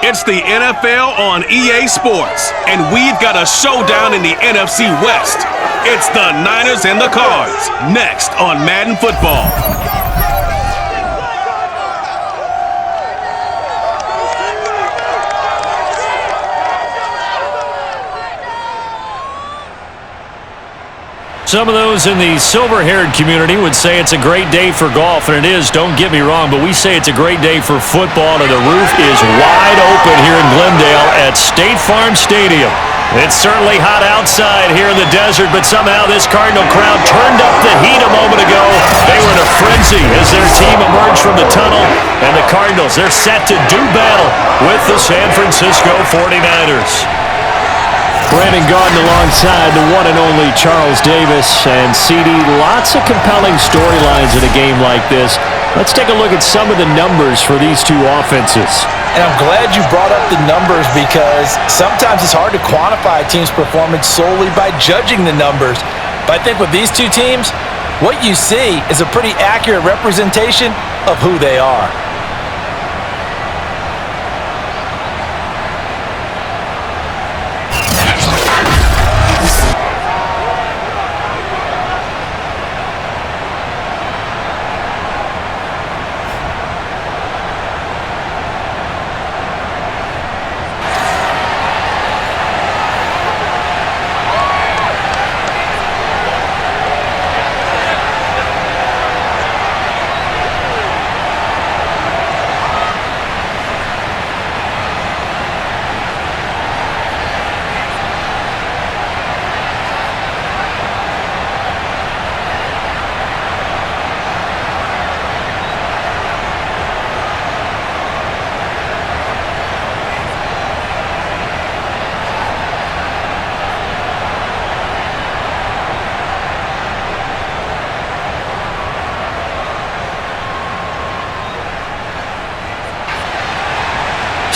It's the NFL on EA Sports, and we've got a showdown in the NFC West. It's the Niners and the Cards, next on Madden Football. Some of those in the silver-haired community would say it's a great day for golf, and it is, don't get me wrong, but we say it's a great day for football, and the roof is wide open here in Glendale at State Farm Stadium. It's certainly hot outside here in the desert, but somehow this Cardinal crowd turned up the heat a moment ago. They were in a frenzy as their team emerged from the tunnel, and the Cardinals, they're set to do battle with the San Francisco 49ers. Brandon Gaudin alongside the one and only Charles Davis. And CD, lots of compelling storylines in a game like this. Let's take a look at some of the numbers for these two offenses. And I'm glad you brought up the numbers because sometimes it's hard to quantify a team's performance solely by judging the numbers. But I think with these two teams, what you see is a pretty accurate representation of who they are.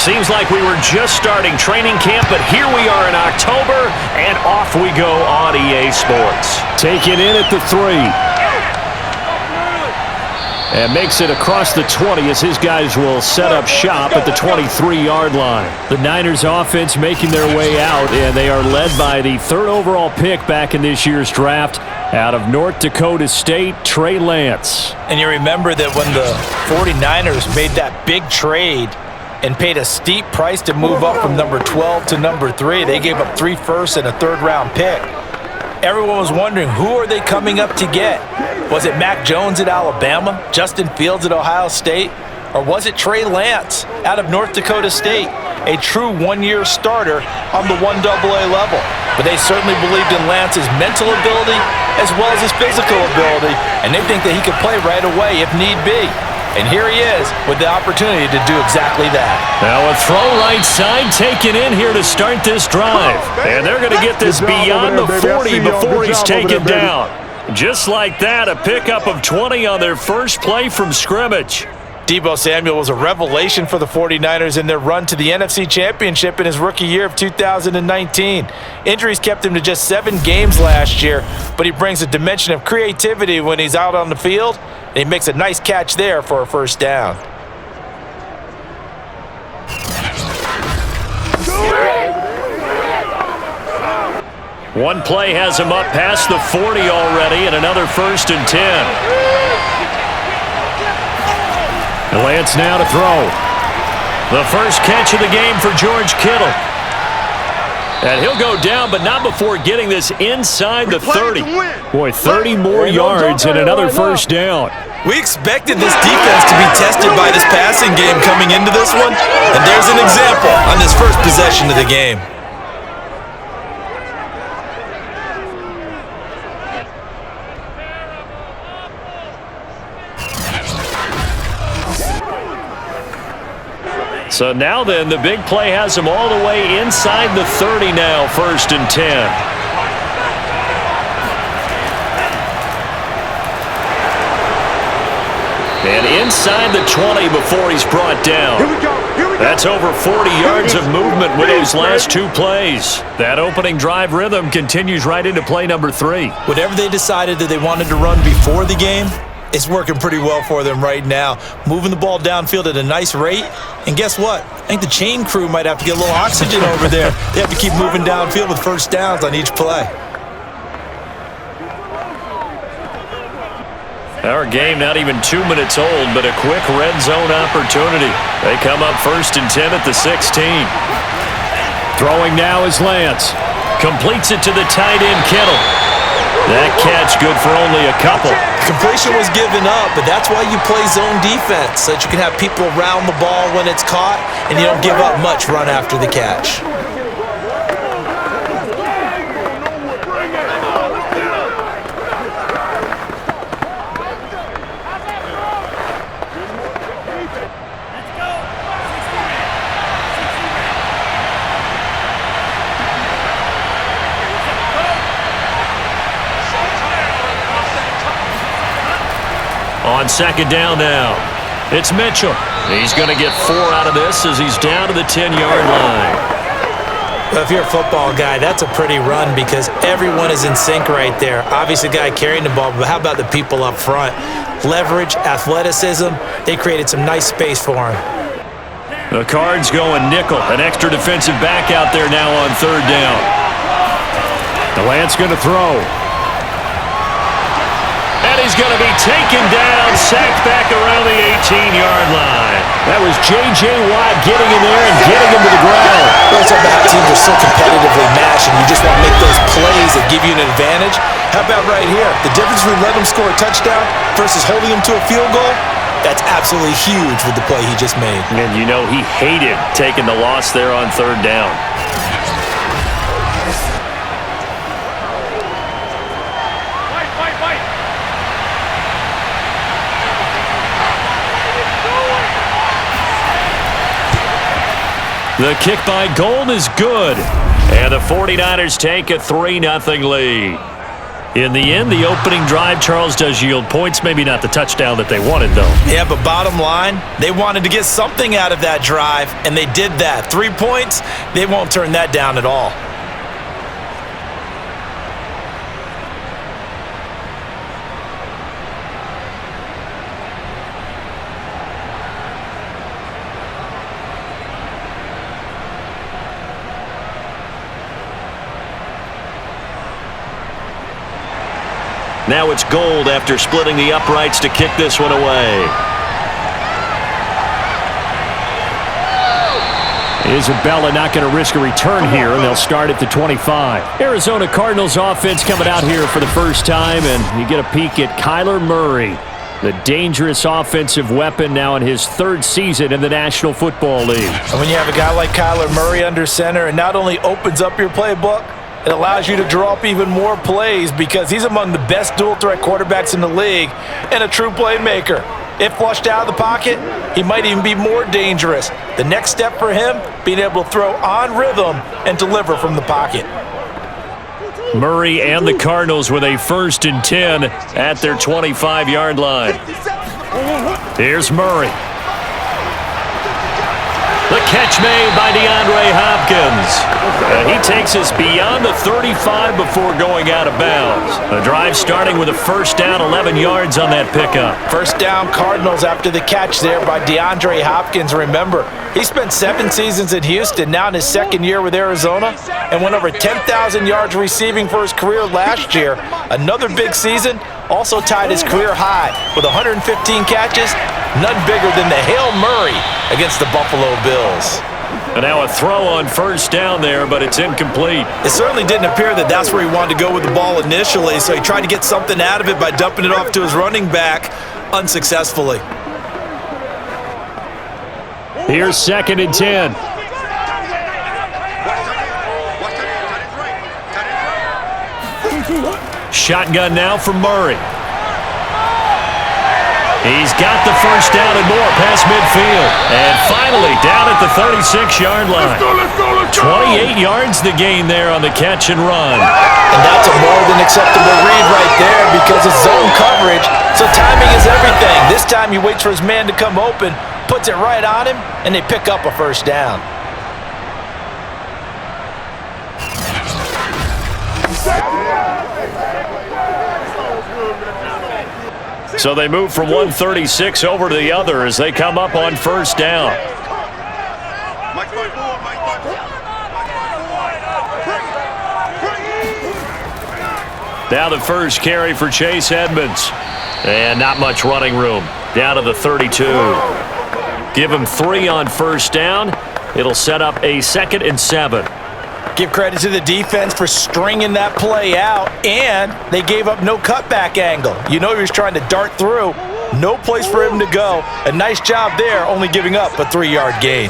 Seems like we were just starting training camp, but here we are in October, and off we go on EA Sports. Take it in at the 3. And makes it across the 20 as his guys will set up shop at the 23-yard line. The Niners offense making their way out, and they are led by the 3rd overall pick back in this year's draft out of North Dakota State, Trey Lance. And you remember that when the 49ers made that big trade and paid a steep price to move up from number 12 to number 3. They gave up 3 firsts and a 3rd-round pick. Everyone was wondering, who are they coming up to get? Was it Mac Jones at Alabama, Justin Fields at Ohio State, or was it Trey Lance out of North Dakota State, a true one-year starter on the 1AA level? But they certainly believed in Lance's mental ability as well as his physical ability, and they think that he could play right away if need be. And here he is with the opportunity to do exactly that. Now a throw right side taken in here to start this drive. And they're going to get this beyond the 40 before he's taken down. Just like that, a pickup of 20 on their first play from scrimmage. Deebo Samuel was a revelation for the 49ers in their run to the NFC Championship in his rookie year of 2019. Injuries kept him to just 7 games last year, but he brings a dimension of creativity when he's out on the field. And he makes a nice catch there for a first down. One play has him up past the 40 already, and another 1st and 10. Lance now to throw. The first catch of the game for George Kittle. And he'll go down, but not before getting this inside the 30. Boy, 30 more yards and another first down. We expected this defense to be tested by this passing game coming into this one, and there's an example on this first possession of the game. So now then, the big play has him all the way inside the 30 now, 1st and 10. And inside the 20 before he's brought down. That's over 40 yards of movement with those last 2 plays. That opening drive rhythm continues right into play number 3. Whatever they decided that they wanted to run before the game, It's working pretty well for them right now. Moving the ball downfield at a nice rate. And guess what? I think the chain crew might have to get a little oxygen over there. They have to keep moving downfield with first downs on each play. Our game not even 2 minutes old, but a quick red zone opportunity. They come up 1st and 10 at the 16. Throwing now is Lance. Completes it to the tight end, Kittle. That catch good for only a couple. Completion was given up, but that's why you play zone defense, so that you can have people around the ball when it's caught, and you don't give up much run after the catch. On 2nd down now, it's Mitchell. He's going to get 4 out of this as he's down to the 10-yard line. Well, if you're a football guy, that's a pretty run because everyone is in sync right there. Obviously, the guy carrying the ball, but how about the people up front? Leverage, athleticism, they created some nice space for him. The Cards going nickel, an extra defensive back out there now on 3rd down. The Lance going to throw. And he's going to be taken down, sacked back around the 18-yard line. That was J.J. Watt getting in there and getting him to the ground. Those are how teams are so competitively matched, and you just want to make those plays that give you an advantage. How about right here? The difference between letting them score a touchdown versus holding them to a field goal, that's absolutely huge with the play he just made. And you know he hated taking the loss there on 3rd down. The kick by Gold is good. And the 49ers take a 3-0 lead. In the end, the opening drive, Charles, does yield points. Maybe not the touchdown that they wanted, though. Yeah, but bottom line, they wanted to get something out of that drive, and they did that. 3 points, they won't turn that down at all. Now it's Gold after splitting the uprights to kick this one away. Isabella not going to risk a return here, and they'll start at the 25. Arizona Cardinals offense coming out here for the first time, and you get a peek at Kyler Murray, the dangerous offensive weapon now in his 3rd season in the National Football League. And when you have a guy like Kyler Murray under center, it not only opens up your playbook, it allows you to draw up even more plays because he's among the best dual-threat quarterbacks in the league and a true playmaker. If flushed out of the pocket, he might even be more dangerous. The next step for him, being able to throw on rhythm and deliver from the pocket. Murray and the Cardinals with a 1st and 10 at their 25-yard line. Here's Murray. The catch made by DeAndre Hopkins. And he takes us beyond the 35 before going out of bounds. The drive starting with a 1st down, 11 yards on that pickup. 1st down Cardinals after the catch there by DeAndre Hopkins. Remember, he spent 7 seasons in Houston, now in his 2nd year with Arizona, and went over 10,000 yards receiving for his career last year. Another big season, also tied his career high with 115 catches, none bigger than the Hail Murray against the Buffalo Bills. And now a throw on 1st down there, but it's incomplete. It certainly didn't appear that that's where he wanted to go with the ball initially, so he tried to get something out of it by dumping it off to his running back unsuccessfully. Here's 2nd and 10. Shotgun now for Murray. He's got the 1st down and more past midfield. And finally down at the 36-yard line. 28 yards the gain there on the catch and run. And that's a more than acceptable read right there because it's zone coverage, so timing is everything. This time he waits for his man to come open, puts it right on him, and they pick up a 1st down. So they move from 136 over to the other as they come up on first down. Now the first carry for Chase Edmonds. And not much running room. Down to the 32. Give him 3 on first down. It'll set up a 2nd and 7. Give credit to the defense for stringing that play out, and they gave up no cutback angle. You know he was trying to dart through. No place for him to go. A nice job there, only giving up a 3-yard gain.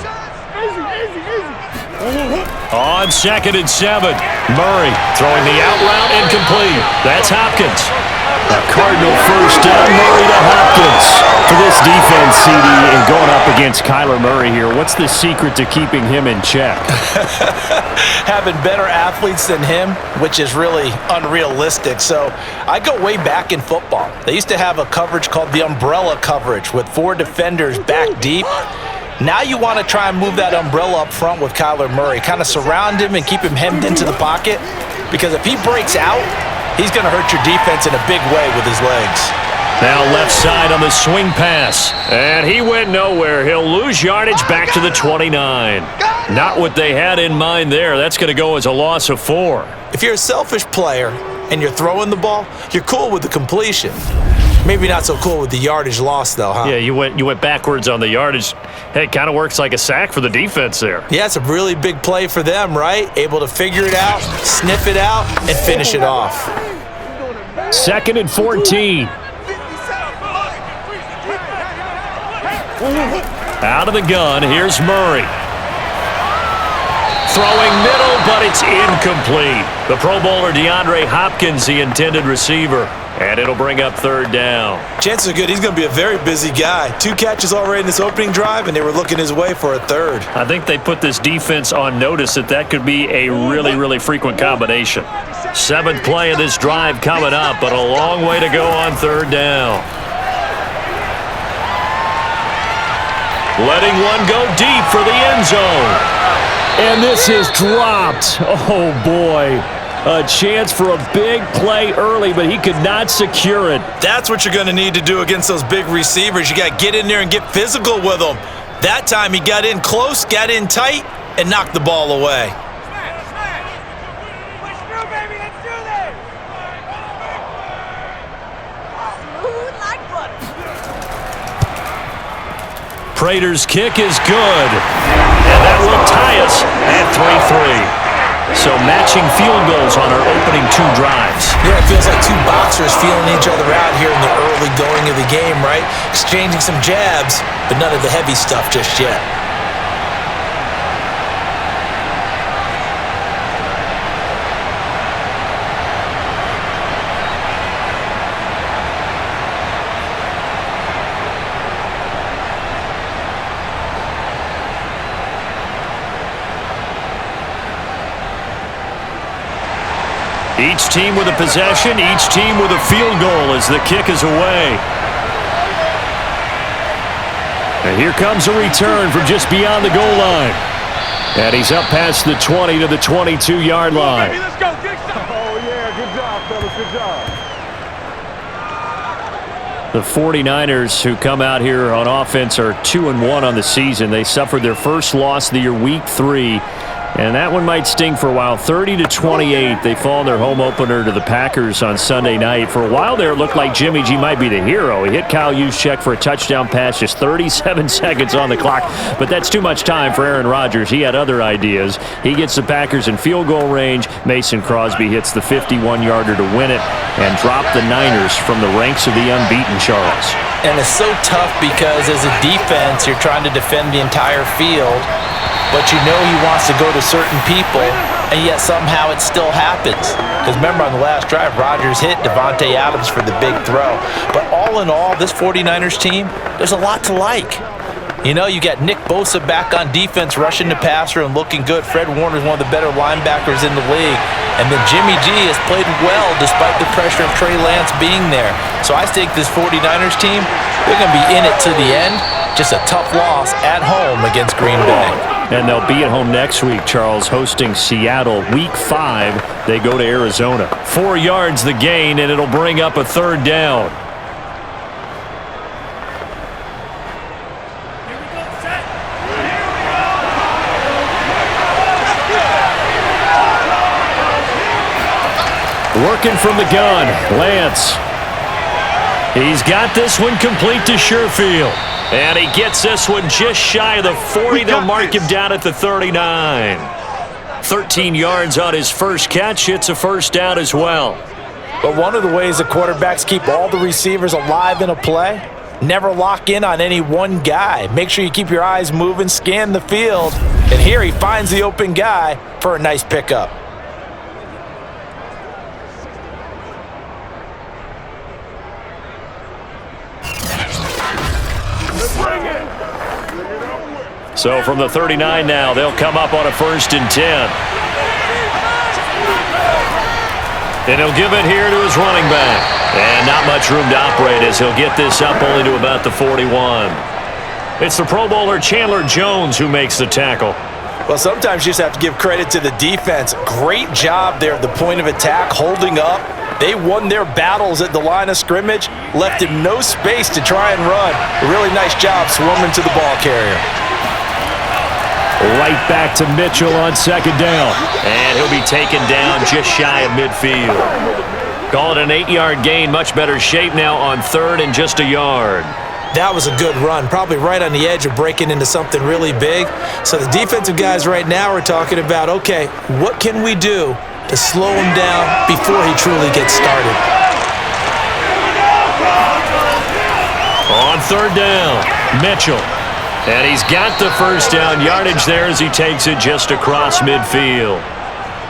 On 2nd and 7, Murray throwing the out route incomplete. That's Hopkins. A Cardinal first down, Murray to Hopkins. For this defense, CD, and going up against Kyler Murray here, what's the secret to keeping him in check? Having better athletes than him, which is really unrealistic. So I go way back in football. They used to have a coverage called the umbrella coverage with 4 defenders back deep. Now you want to try and move that umbrella up front with Kyler Murray. Kind of surround him and keep him hemmed into the pocket. Because if he breaks out, he's going to hurt your defense in a big way with his legs. Now left side on the swing pass. And he went nowhere. He'll lose yardage back to the 29. Not what they had in mind there. That's going to go as a loss of 4. If you're a selfish player and you're throwing the ball, you're cool with the completion. Maybe not so cool with the yardage loss, though, huh? Yeah, you went backwards on the yardage. Hey, it kind of works like a sack for the defense there. Yeah, it's a really big play for them, right? Able to figure it out, sniff it out, and finish it off. 2nd and 14. Out of the gun, here's Murray. Throwing middle, but it's incomplete. The Pro Bowler DeAndre Hopkins, the intended receiver. And it'll bring up 3rd down. Chances are good he's going to be a very busy guy. 2 catches already in this opening drive, and they were looking his way for a 3rd. I think they put this defense on notice that could be a really, really frequent combination. 7th play of this drive coming up, but a long way to go on 3rd down. Letting one go deep for the end zone. And this is dropped. Oh, boy. A chance for a big play early, but he could not secure it. That's what you're going to need to do against those big receivers. You got to get in there and get physical with them. That time he got in close, got in tight, and knocked the ball away. Prater's kick is good. And that will tie us at 3-3. So matching field goals on our opening 2 drives. Yeah, it feels like 2 boxers feeling each other out here in the early going of the game, right? Exchanging some jabs, but none of the heavy stuff just yet. Each team with a possession, each team with a field goal as the kick is away. And here comes a return from just beyond the goal line. And he's up past the 20 to the 22-yard line. Let's go. Oh, yeah, good job, fellas, good job. The 49ers, who come out here on offense, are 2-1 on the season. They suffered their first loss of the year, Week 3. And that one might sting for a while. 30-28, they fall in their home opener to the Packers on Sunday night. For a while there, it looked like Jimmy G might be the hero. He hit Kyle Juszczyk for a touchdown pass, just 37 seconds on the clock. But that's too much time for Aaron Rodgers. He had other ideas. He gets the Packers in field goal range. Mason Crosby hits the 51-yarder to win it and drop the Niners from the ranks of the unbeaten, Charles. And it's so tough because as a defense, you're trying to defend the entire field. But you know he wants to go to certain people, and yet somehow it still happens. Because remember on the last drive, Rodgers hit Davante Adams for the big throw. But all in all, this 49ers team, there's a lot to like. You know, you got Nick Bosa back on defense, rushing the passer and looking good. Fred Warner's one of the better linebackers in the league. And then Jimmy G has played well despite the pressure of Trey Lance being there. So I think this 49ers team, they're going to be in it to the end. Just a tough loss at home against Green Bay. And they'll be at home next week, Charles, hosting Seattle. Week 5, they go to Arizona. 4 yards the gain, and it'll bring up a 3rd down. Working from the gun, Lance. He's got this one complete to Sherfield. And he gets this one just shy of the 40. They'll mark him down at the 39. 13 yards on his first catch. It's a first down as well. But one of the ways the quarterbacks keep all the receivers alive in a play, never lock in on any one guy. Make sure you keep your eyes moving, scan the field. And here he finds the open guy for a nice pickup. So from the 39 now, they'll come up on a 1st and 10. And he'll give it here to his running back. And not much room to operate as he'll get this up only to about the 41. It's the Pro Bowler Chandler Jones who makes the tackle. Well, sometimes you just have to give credit to the defense. Great job there at the point of attack, holding up. They won their battles at the line of scrimmage, left him no space to try and run. A really nice job swarming to the ball carrier. Right back to Mitchell on 2nd down. And he'll be taken down just shy of midfield. Call it an 8-yard gain. Much better shape now on 3rd and just a yard. That was a good run, probably right on the edge of breaking into something really big. So the defensive guys right now are talking about, okay, what can we do to slow him down before he truly gets started? On 3rd down, Mitchell. And he's got the first down yardage there as he takes it just across midfield.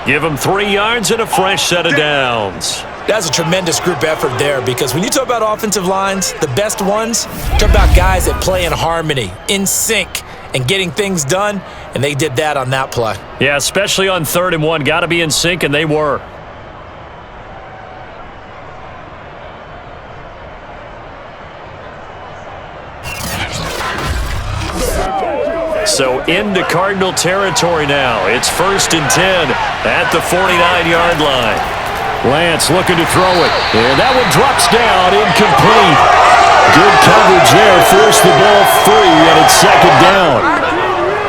Give him 3 yards and a fresh set of downs. That's a tremendous group effort there because when you talk about offensive lines, the best ones, talk about guys that play in harmony, in sync, and getting things done, and they did that on that play. Yeah, especially on 3rd and 1. Got to be in sync, and they were. So into Cardinal territory now. It's 1st and 10 at the 49-yard line. Lance looking to throw it. And that one drops down, incomplete. Good coverage there. Forced the ball free, and it's 2nd down.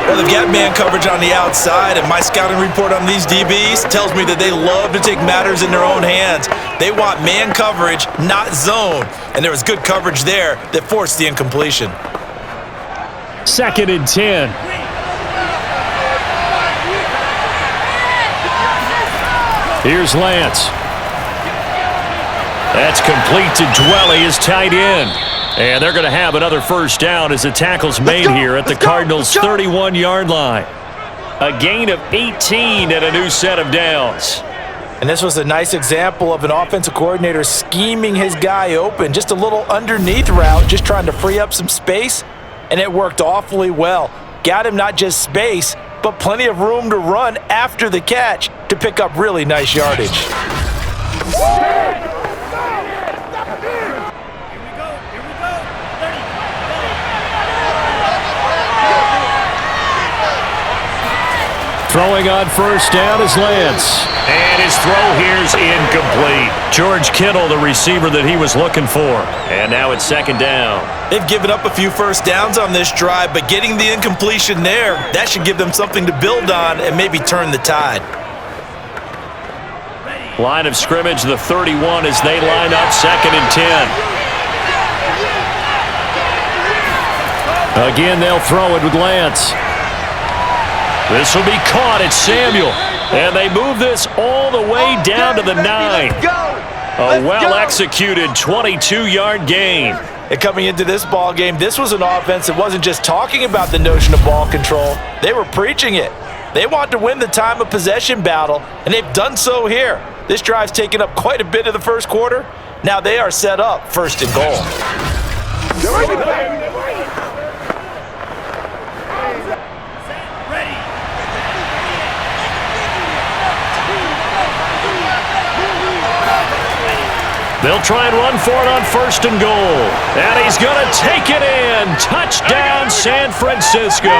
Well, they've got man coverage on the outside, and my scouting report on these DBs tells me that they love to take matters in their own hands. They want man coverage, not zone. And there was good coverage there that forced the incompletion. 2nd and 10. Here's Lance. That's complete to Dwelly, his tight end. And they're going to have another first down as the tackle's made here at the Cardinals' 31-yard line. A gain of 18 and a new set of downs. And this was a nice example of an offensive coordinator scheming his guy open. Just a little underneath route, just trying to free up some space. And it worked awfully well. Got him not just space, but plenty of room to run after the catch to pick up really nice yardage. Throwing on first down is Lance. And his throw here's incomplete. George Kittle, the receiver that he was looking for. And now it's 2nd down. They've given up a few first downs on this drive, but getting the incompletion there, that should give them something to build on and maybe turn the tide. Line of scrimmage, the 31 as they line up 2nd and 10. Again, they'll throw it with Lance. This will be caught. It's Samuel. And they move this all the way down to the 9. A well-executed 22-yard gain. And coming into this ball game, this was an offense that wasn't just talking about the notion of ball control. They were preaching it. They want to win the time of possession battle, and they've done so here. This drive's taken up quite a bit of the first quarter. Now they are set up 1st and goal. They'll try and run for it on 1st and goal. And he's going to take it in. Touchdown, San Francisco.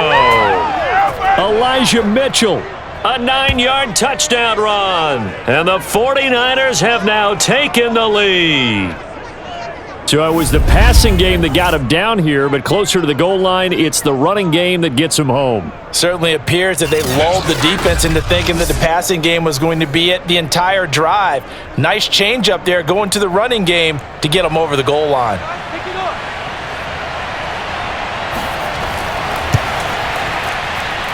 Elijah Mitchell, a 9-yard touchdown run. And the 49ers have now taken the lead. So it was the passing game that got him down here, but closer to the goal line, it's the running game that gets him home. Certainly appears that they lulled the defense into thinking that the passing game was going to be it the entire drive. Nice change up there going to the running game to get them over the goal line.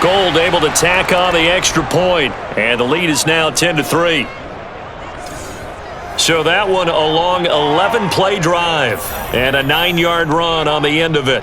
Gold able to tack on the extra point, and the lead is now 10-3. So that one a long 11-play drive and a 9-yard run on the end of it.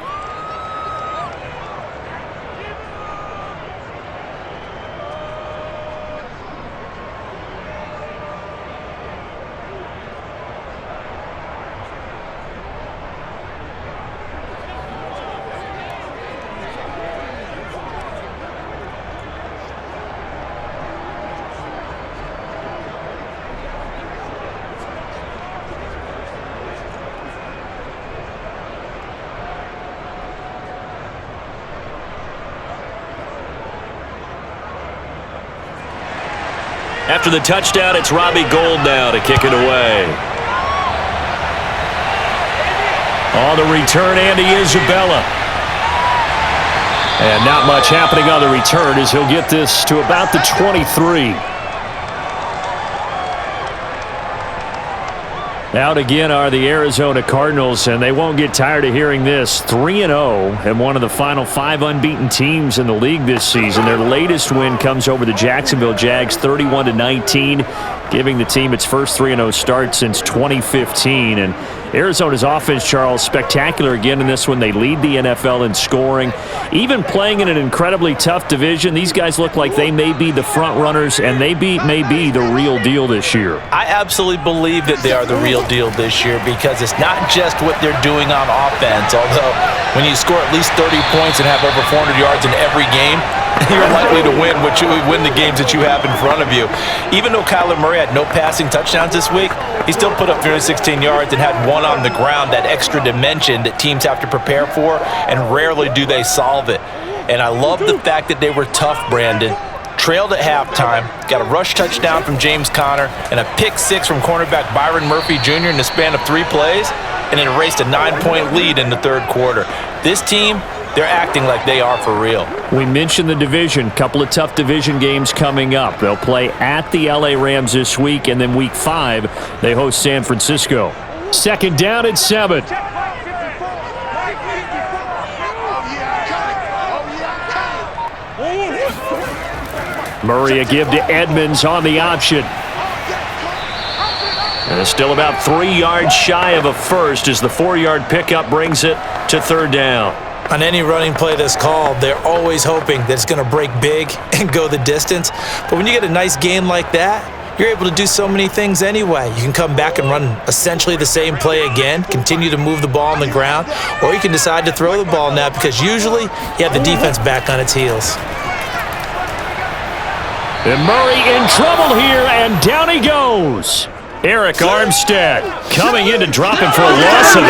After the touchdown, it's Robbie Gould now to kick it away. On the return, Andy Isabella. And not much happening on the return as he'll get this to about the 23. Out again are the Arizona Cardinals, and they won't get tired of hearing this. 3-0 and one of the final 5 unbeaten teams in the league this season. Their latest win comes over the Jacksonville Jags, 31-19, giving the team its first 3-0 start since 2015. And Arizona's offense, Charles, spectacular again in this one. They lead the NFL in scoring. Even playing in an incredibly tough division, these guys look like they may be the front runners, and they may be the real deal this year. I absolutely believe that they are the real deal this year because it's not just what they're doing on offense. Although when you score at least 30 points and have over 400 yards in every game, you're likely to win the games that you have in front of you. Even though Kyler Murray had no passing touchdowns this week, he still put up 316 yards and had one on the ground, that extra dimension that teams have to prepare for, and rarely do they solve it. And I love the fact that they were tough, Brandon. Trailed at halftime, got a rush touchdown from James Conner, and a pick six from cornerback Byron Murphy Jr. in the span of 3 plays, and it erased a 9-point lead in the third quarter. This team, they're acting like they are for real. We mentioned the division. Couple of tough division games coming up. They'll play at the LA Rams this week, and then week 5, they host San Francisco. Second down and 7. Murray a give to Edmonds on the option. And it's still about 3 yards shy of a first as the 4-yard pickup brings it to third down. On any running play that's called, they're always hoping that it's going to break big and go the distance. But when you get a nice gain like that, you're able to do so many things anyway. You can come back and run essentially the same play again, continue to move the ball on the ground, or you can decide to throw the ball now because usually you have the defense back on its heels. And Murray in trouble here, and down he goes. Eric Armstead coming in to drop him for a loss of 8,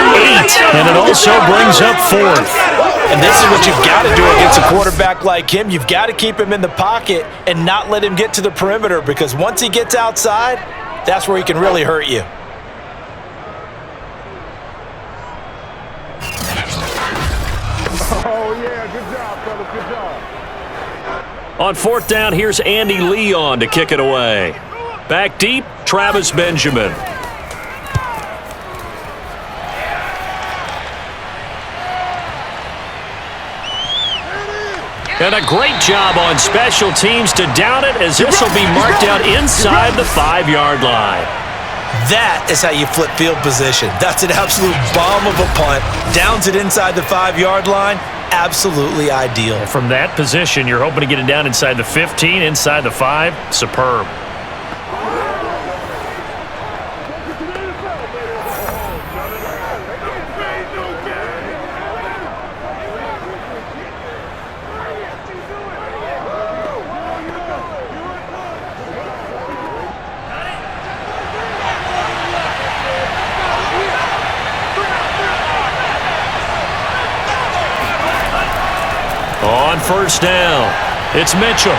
and it also brings up 4th. And this is what you've got to do against a quarterback like him. You've got to keep him in the pocket and not let him get to the perimeter, because once he gets outside, that's where he can really hurt you. Oh, yeah, good job, fellas, good job. On 4th down, here's Andy Leon to kick it away. Back deep, Travis Benjamin. And a great job on special teams to down it, as this will be marked out inside the 5-yard line. That is how you flip field position. That's an absolute bomb of a punt. Downs it inside the 5-yard line. Absolutely ideal. From that position, you're hoping to get it down inside the 15, inside the 5. Superb. On 1st down, it's Mitchell.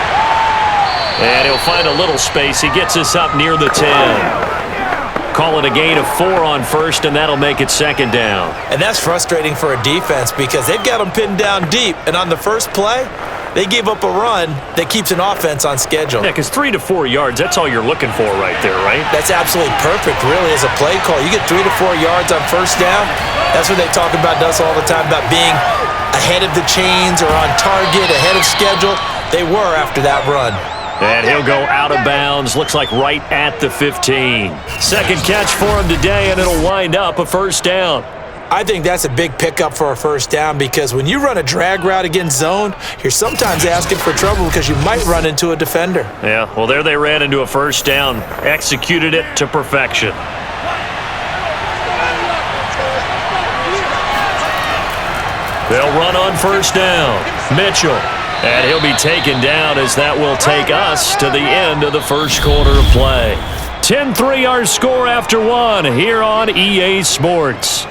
And he'll find a little space. He gets us up near the 10. call it a gain of 4 on first, and that'll make it second down. And that's frustrating for a defense because they've got them pinned down deep. And on the first play, they gave up a run that keeps an offense on schedule. Yeah, because 3 to 4 yards, that's all you're looking for right there, right? That's absolutely perfect, really, as a play call. You get 3 to 4 yards on first down. That's what they talk about us all the time, about being ahead of the chains or on target, ahead of schedule. They were after that run. And he'll go out of bounds, looks like right at the 15. Second catch for him today, and it'll wind up a first down. I think that's a big pickup for a first down because when you run a drag route against zone, you're sometimes asking for trouble because you might run into a defender. Yeah, well, there they ran into a first down, executed it to perfection. They'll run on first down. Mitchell. And he'll be taken down as that will take us to the end of the first quarter of play. 10-3 our score after 1 here on EA Sports.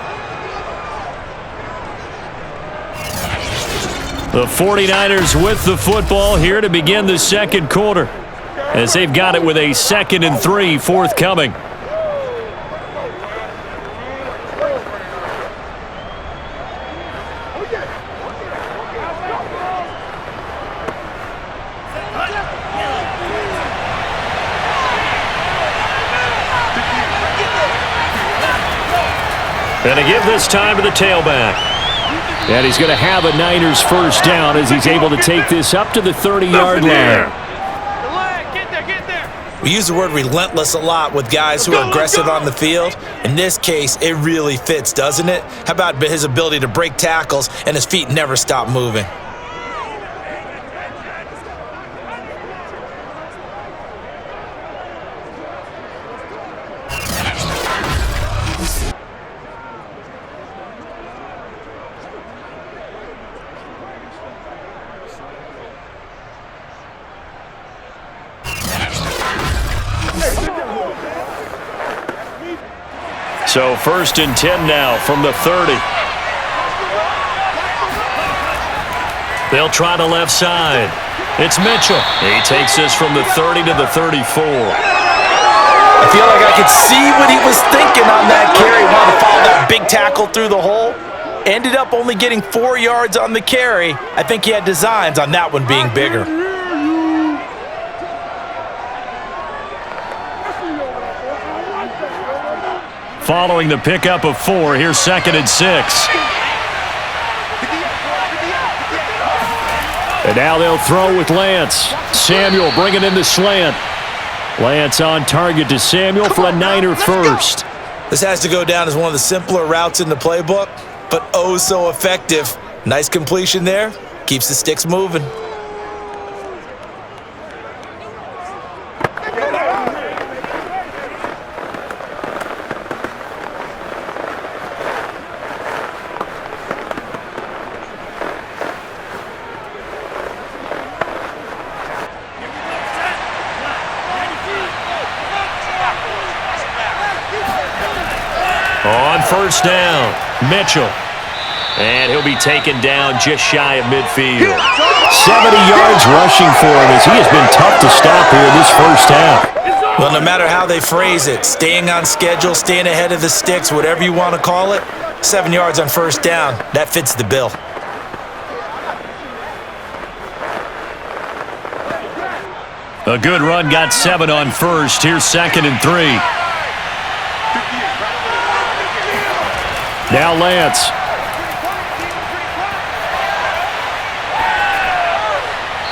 The 49ers with the football here to begin the second quarter as they've got it with a 2nd and 3 forthcoming. And to give this time to the tailback. And he's going to have a Niners first down as he's able to take this up to the 30-yard line. We use the word relentless a lot with guys who are aggressive on the field. In this case, it really fits, doesn't it? How about his ability to break tackles and his feet never stop moving? So 1st and 10 now from the 30. They'll try the left side. It's Mitchell. He takes this from the 30 to the 34. I feel like I could see what he was thinking on that carry. Wanted to follow that big tackle through the hole. Ended up only getting 4 yards on the carry. I think he had designs on that one being bigger. Following the pickup of 4, here's 2nd and 6. And now they'll throw with Lance. Samuel bringing in the slant. Lance on target to Samuel for a Niner first. This has to go down as one of the simpler routes in the playbook, but oh so effective. Nice completion there. Keeps the sticks moving. On first down, Mitchell. And he'll be taken down just shy of midfield. 70 yards rushing for him as he has been tough to stop here this first half. Well, no matter how they phrase it, staying on schedule, staying ahead of the sticks, whatever you want to call it, 7 yards on first down, that fits the bill. A good run got 7 on first. Here's 2nd and 3. Now Lance.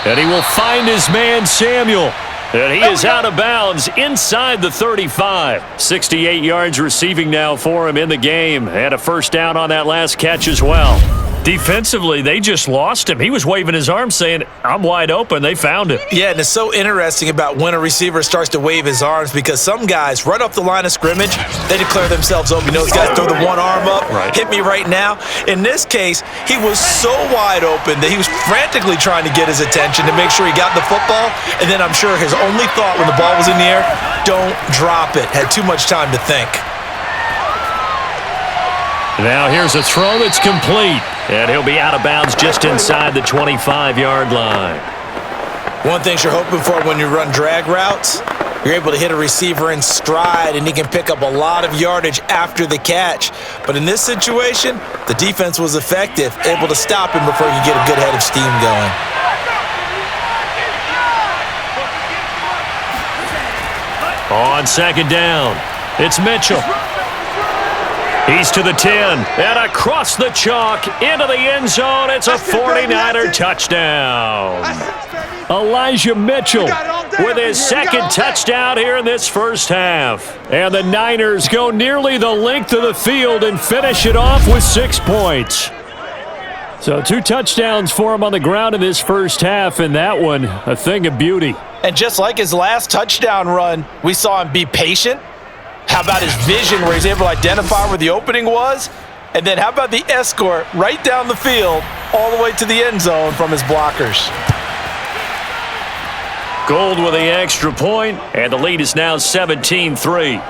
And he will find his man Samuel. And he is out of bounds inside the 35. 68 yards receiving now for him in the game. And a first down on that last catch as well. Defensively, they just lost him. He was waving his arms saying, I'm wide open. They found him. Yeah, and it's so interesting about when a receiver starts to wave his arms because some guys, right off the line of scrimmage, they declare themselves open. You know, those guys throw the one arm up, hit me right now. In this case, he was so wide open that he was frantically trying to get his attention to make sure he got the football. And then I'm sure his only thought when the ball was in the air, don't drop it. Had too much time to think. Now here's a throw that's complete. And he'll be out of bounds just inside the 25-yard line. One thing you're hoping for when you run drag routes, You're able to hit a receiver in stride, and he can pick up a lot of yardage after the catch. But in this situation, the defense was effective, able to stop him before you get a good head of steam going. On second down, it's Mitchell. He's to the 10, and across the chalk, into the end zone. It's a 49er touchdown. Elijah Mitchell with his second touchdown here in this first half. And the Niners go nearly the length of the field and finish it off with 6 points. So 2 touchdowns for him on the ground in this first half, and that one a thing of beauty. And just like his last touchdown run, we saw him be patient. How about his vision where he's able to identify where the opening was? And then how about the escort right down the field all the way to the end zone from his blockers? Gold with the extra point, and the lead is now 17-3.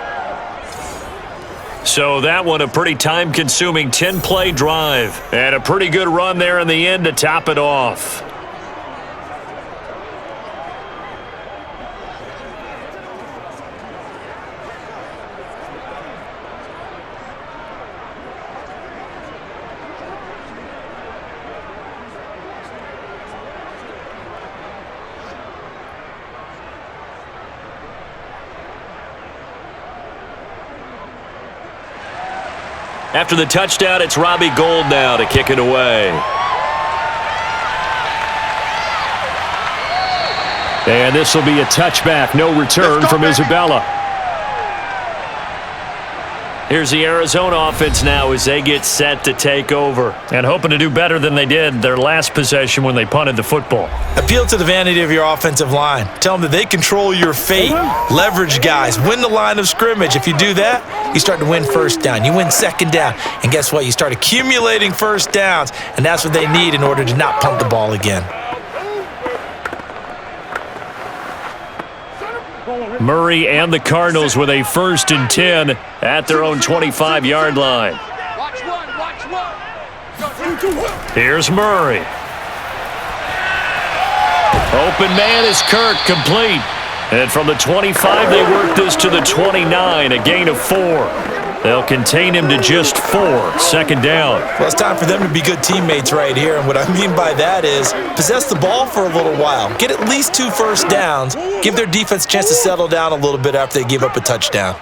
So that one a pretty time-consuming 10-play drive. And a pretty good run there in the end to top it off. After the touchdown, it's Robbie Gould now to kick it away. And this will be a touchback. No return from Isabella. Here's the Arizona offense now as they get set to take over. And hoping to do better than they did their last possession when they punted the football. Appeal to the vanity of your offensive line. Tell them that they control your fate. Leverage guys. Win the line of scrimmage. If you do that, you start to win first down. You win second down. And guess what? You start accumulating first downs. And that's what they need in order to not punt the ball again. Murray and the Cardinals with a 1st and 10 at their own 25-yard line. Here's Murray. Open man is Kirk, complete. And from the 25, they work this to the 29, a gain of 4. They'll contain him to just 4, second down. Well, it's time for them to be good teammates right here. And what I mean by that is possess the ball for a little while. Get at least 2 first downs. Give their defense a chance to settle down a little bit after they give up a touchdown.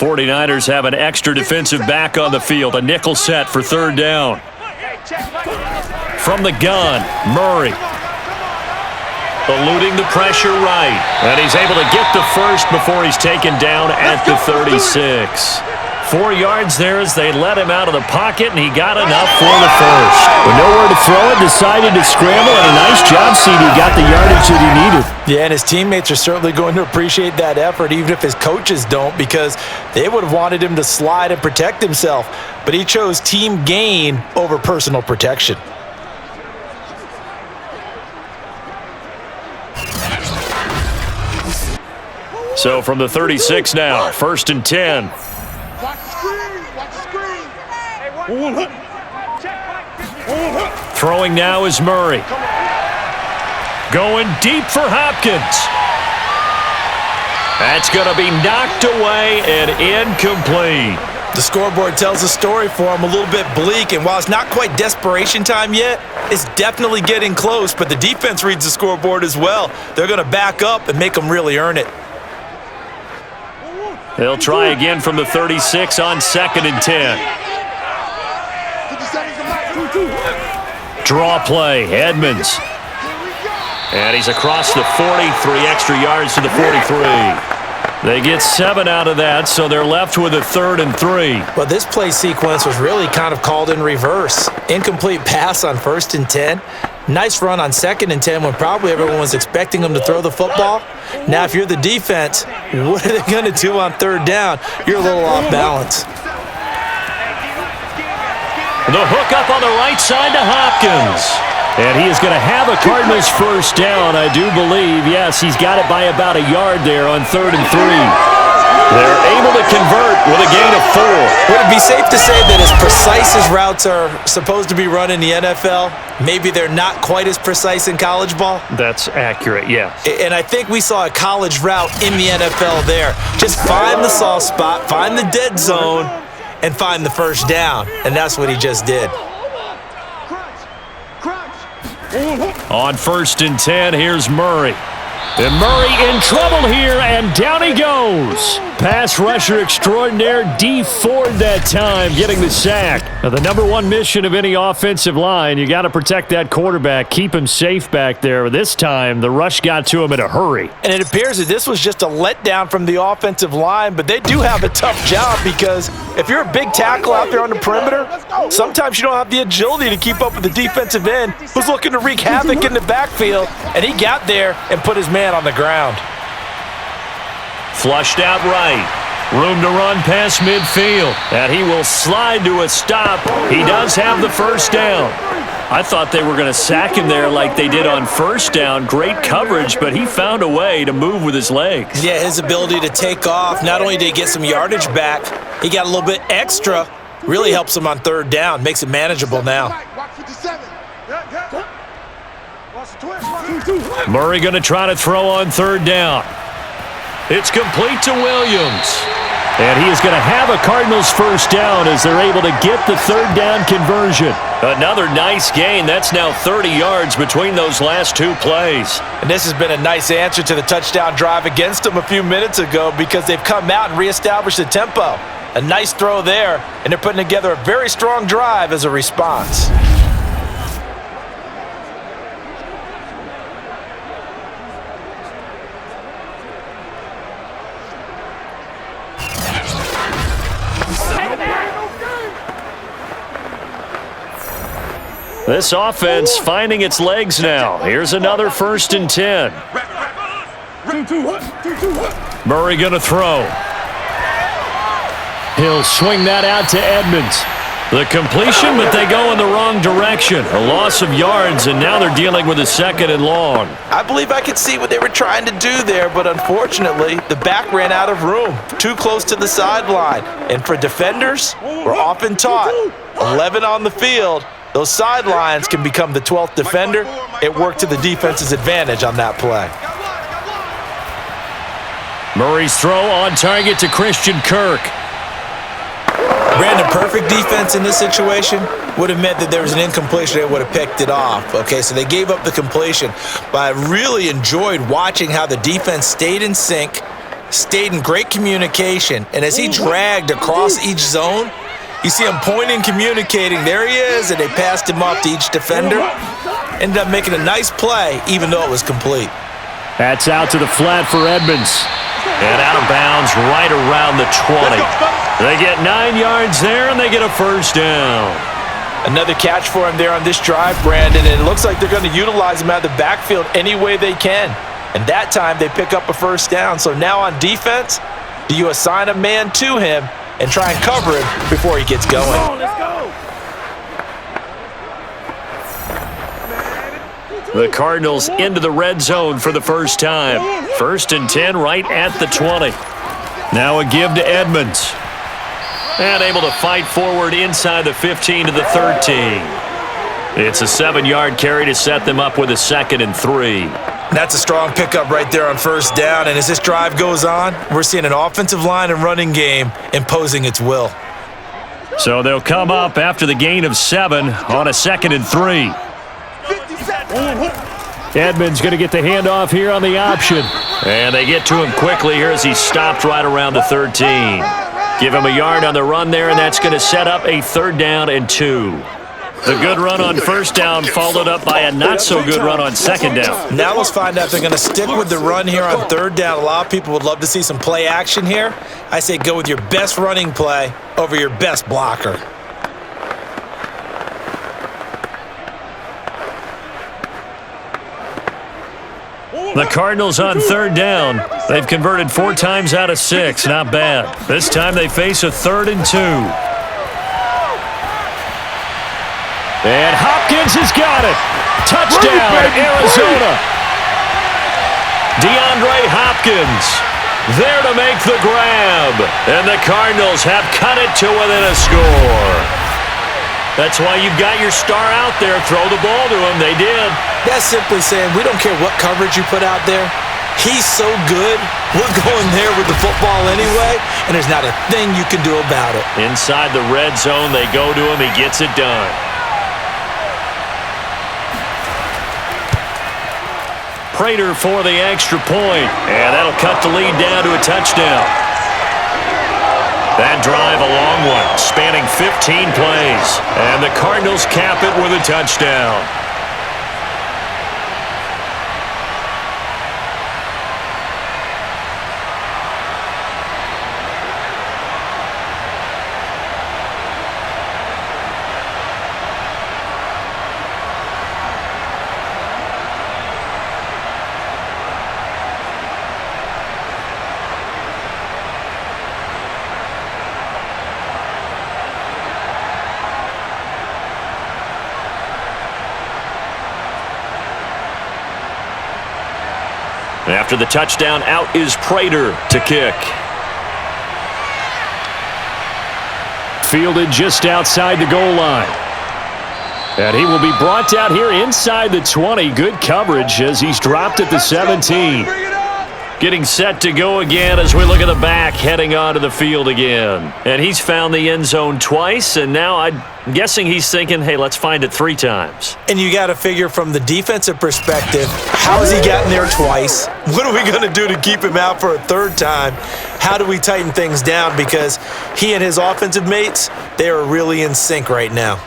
49ers have an extra defensive back on the field, a nickel set for 3rd down. From the gun, Murray. Eluding the pressure right. And he's able to get the first before he's taken down at the 36. 4 yards there as they let him out of the pocket, and he got enough for the first. With nowhere to throw it, decided to scramble, and a nice job, CD. Got the yardage that he needed. Yeah, and his teammates are certainly going to appreciate that effort, even if his coaches don't, because they would have wanted him to slide and protect himself. But he chose team gain over personal protection. So from the 36 now, 1st and 10. Throwing now is Murray. Going deep for Hopkins. That's going to be knocked away and incomplete. The scoreboard tells a story for him, a little bit bleak, and while it's not quite desperation time yet, it's definitely getting close, but the defense reads the scoreboard as well. They're going to back up and make them really earn it. They'll try again from the 36 on 2nd and 10. Draw play, Edmonds. And he's across the 40, 3 extra yards to the 43. They get 7 out of that, so they're left with a 3rd and 3. Well, this play sequence was really kind of called in reverse. Incomplete pass on 1st and 10. Nice run on 2nd and 10 when probably everyone was expecting them to throw the football. Now, if you're the defense, what are they going to do on 3rd down? You're a little off balance. The hook up on the right side to Hopkins. And he is going to have a Cardinals first down, I do believe. Yes, he's got it by about a yard there on 3rd and 3. They're able to convert with a gain of 4. Would it be safe to say that as precise as routes are supposed to be run in the NFL, maybe they're not quite as precise in college ball? That's accurate, yeah. And I think we saw a college route in the NFL there. Just find the soft spot, find the dead zone, and find the first down. And that's what he just did. On 1st and 10, here's Murray. And Murray in trouble here, and down he goes. Pass rusher extraordinaire, Dee Ford that time, getting the sack. Now, the number one mission of any offensive line, you got to protect that quarterback, keep him safe back there. This time, the rush got to him in a hurry. And it appears that this was just a letdown from the offensive line, but they do have a tough job because if you're a big tackle out there on the perimeter, sometimes you don't have the agility to keep up with the defensive end who's looking to wreak havoc in the backfield, and he got there and put his man on the ground. Flushed out right. Room to run past midfield. And he will slide to a stop. He does have the first down. I thought they were going to sack him there like they did on first down. Great coverage, but he found a way to move with his legs. Yeah, his ability to take off. Not only did he get some yardage back, he got a little bit extra. Really helps him on 3rd down. Makes it manageable now. Murray going to try to throw on 3rd down. It's complete to Williams. And he is going to have a Cardinals first down as they're able to get the 3rd down conversion. Another nice gain. That's now 30 yards between those last 2 plays. And this has been a nice answer to the touchdown drive against them a few minutes ago because they've come out and reestablished the tempo. A nice throw there, and they're putting together a very strong drive as a response. This offense finding its legs now. Here's another 1st and 10. Murray going to throw. He'll swing that out to Edmonds. The completion, but they go in the wrong direction. A loss of yards, and now they're dealing with a 2nd and long. I believe I could see what they were trying to do there, but unfortunately, the back ran out of room. Too close to the sideline. And for defenders, we're often taught, 11 on the field, those sidelines can become the 12th defender. It worked to the defense's advantage on that play. Murray's throw on target to Christian Kirk. Brandon, perfect defense in this situation would have meant that there was an incompletion. They would have picked it off. Okay, so they gave up the completion. But I really enjoyed watching how the defense stayed in sync, stayed in great communication. And as he dragged across each zone, you see him pointing, communicating. There he is, and they passed him off to each defender. Ended up making a nice play, even though it was complete. That's out to the flat for Edmonds. And out of bounds right around the 20. They get 9 yards there, and they get a first down. Another catch for him there on this drive, Brandon, and it looks like they're going to utilize him out of the backfield any way they can. And that time, they pick up a first down. So now on defense, do you assign a man to him and try and cover him before he gets going? Let's go. The Cardinals into the red zone for the first time. 1st and 10 right at the 20. Now a give to Edmonds. And able to fight forward inside the 15 to the 13. It's a 7-yard carry to set them up with a 2nd and 3. That's a strong pickup right there on first down. And as this drive goes on, we're seeing an offensive line and running game imposing its will. So they'll come up after the gain of 7 on a 2nd and 3. Edmonds going to get the handoff here on the option. And they get to him quickly here as he stopped right around the 13. Give him a yard on the run there, and that's going to set up a 3rd down and 2. The good run on first down followed up by a not-so-good run on 2nd down. Now let's find out if they're going to stick with the run here on 3rd down. A lot of people would love to see some play action here. I say go with your best running play over your best blocker. The Cardinals on 3rd down. They've converted 4 times out of 6. Not bad. This time they face a 3rd and 2. And Hopkins has got it. Touchdown, Arizona. DeAndre Hopkins there to make the grab. And the Cardinals have cut it to within a score. That's why you've got your star out there. Throw the ball to him. They did. That's simply saying we don't care what coverage you put out there. He's so good. We're going there with the football anyway, and there's not a thing you can do about it. Inside the red zone, they go to him. He gets it done. Prater for the extra point, and that'll cut the lead down to a touchdown. That drive a long one, spanning 15 plays, and the Cardinals cap it with a touchdown. After the touchdown, out is Prater to kick. Fielded just outside the goal line. And he will be brought down here inside the 20. Good coverage as he's dropped at the 17. Getting set to go again as we look at the back, heading onto the field again. And he's found the end zone twice, and now I'm guessing he's thinking, hey, let's find it 3 times. And you got to figure from the defensive perspective, how has he gotten there twice? What are we going to do to keep him out for a 3rd time? How do we tighten things down? Because he and his offensive mates, they are really in sync right now.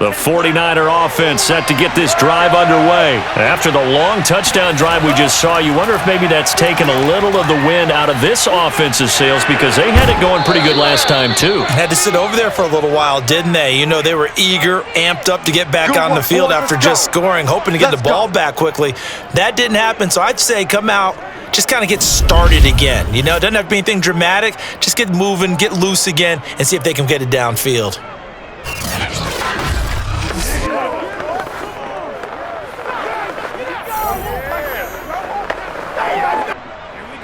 The 49er offense set to get this drive underway. After the long touchdown drive we just saw, you wonder if maybe that's taken a little of the wind out of this offense's sails because they had it going pretty good last time too. Had to sit over there for a little while, didn't they? You know, they were eager, amped up to get back on the field after just scoring, hoping to get the ball back quickly. That didn't happen, so I'd say come out, just kind of get started again. You know, it doesn't have to be anything dramatic. Just get moving, get loose again, and see if they can get it downfield.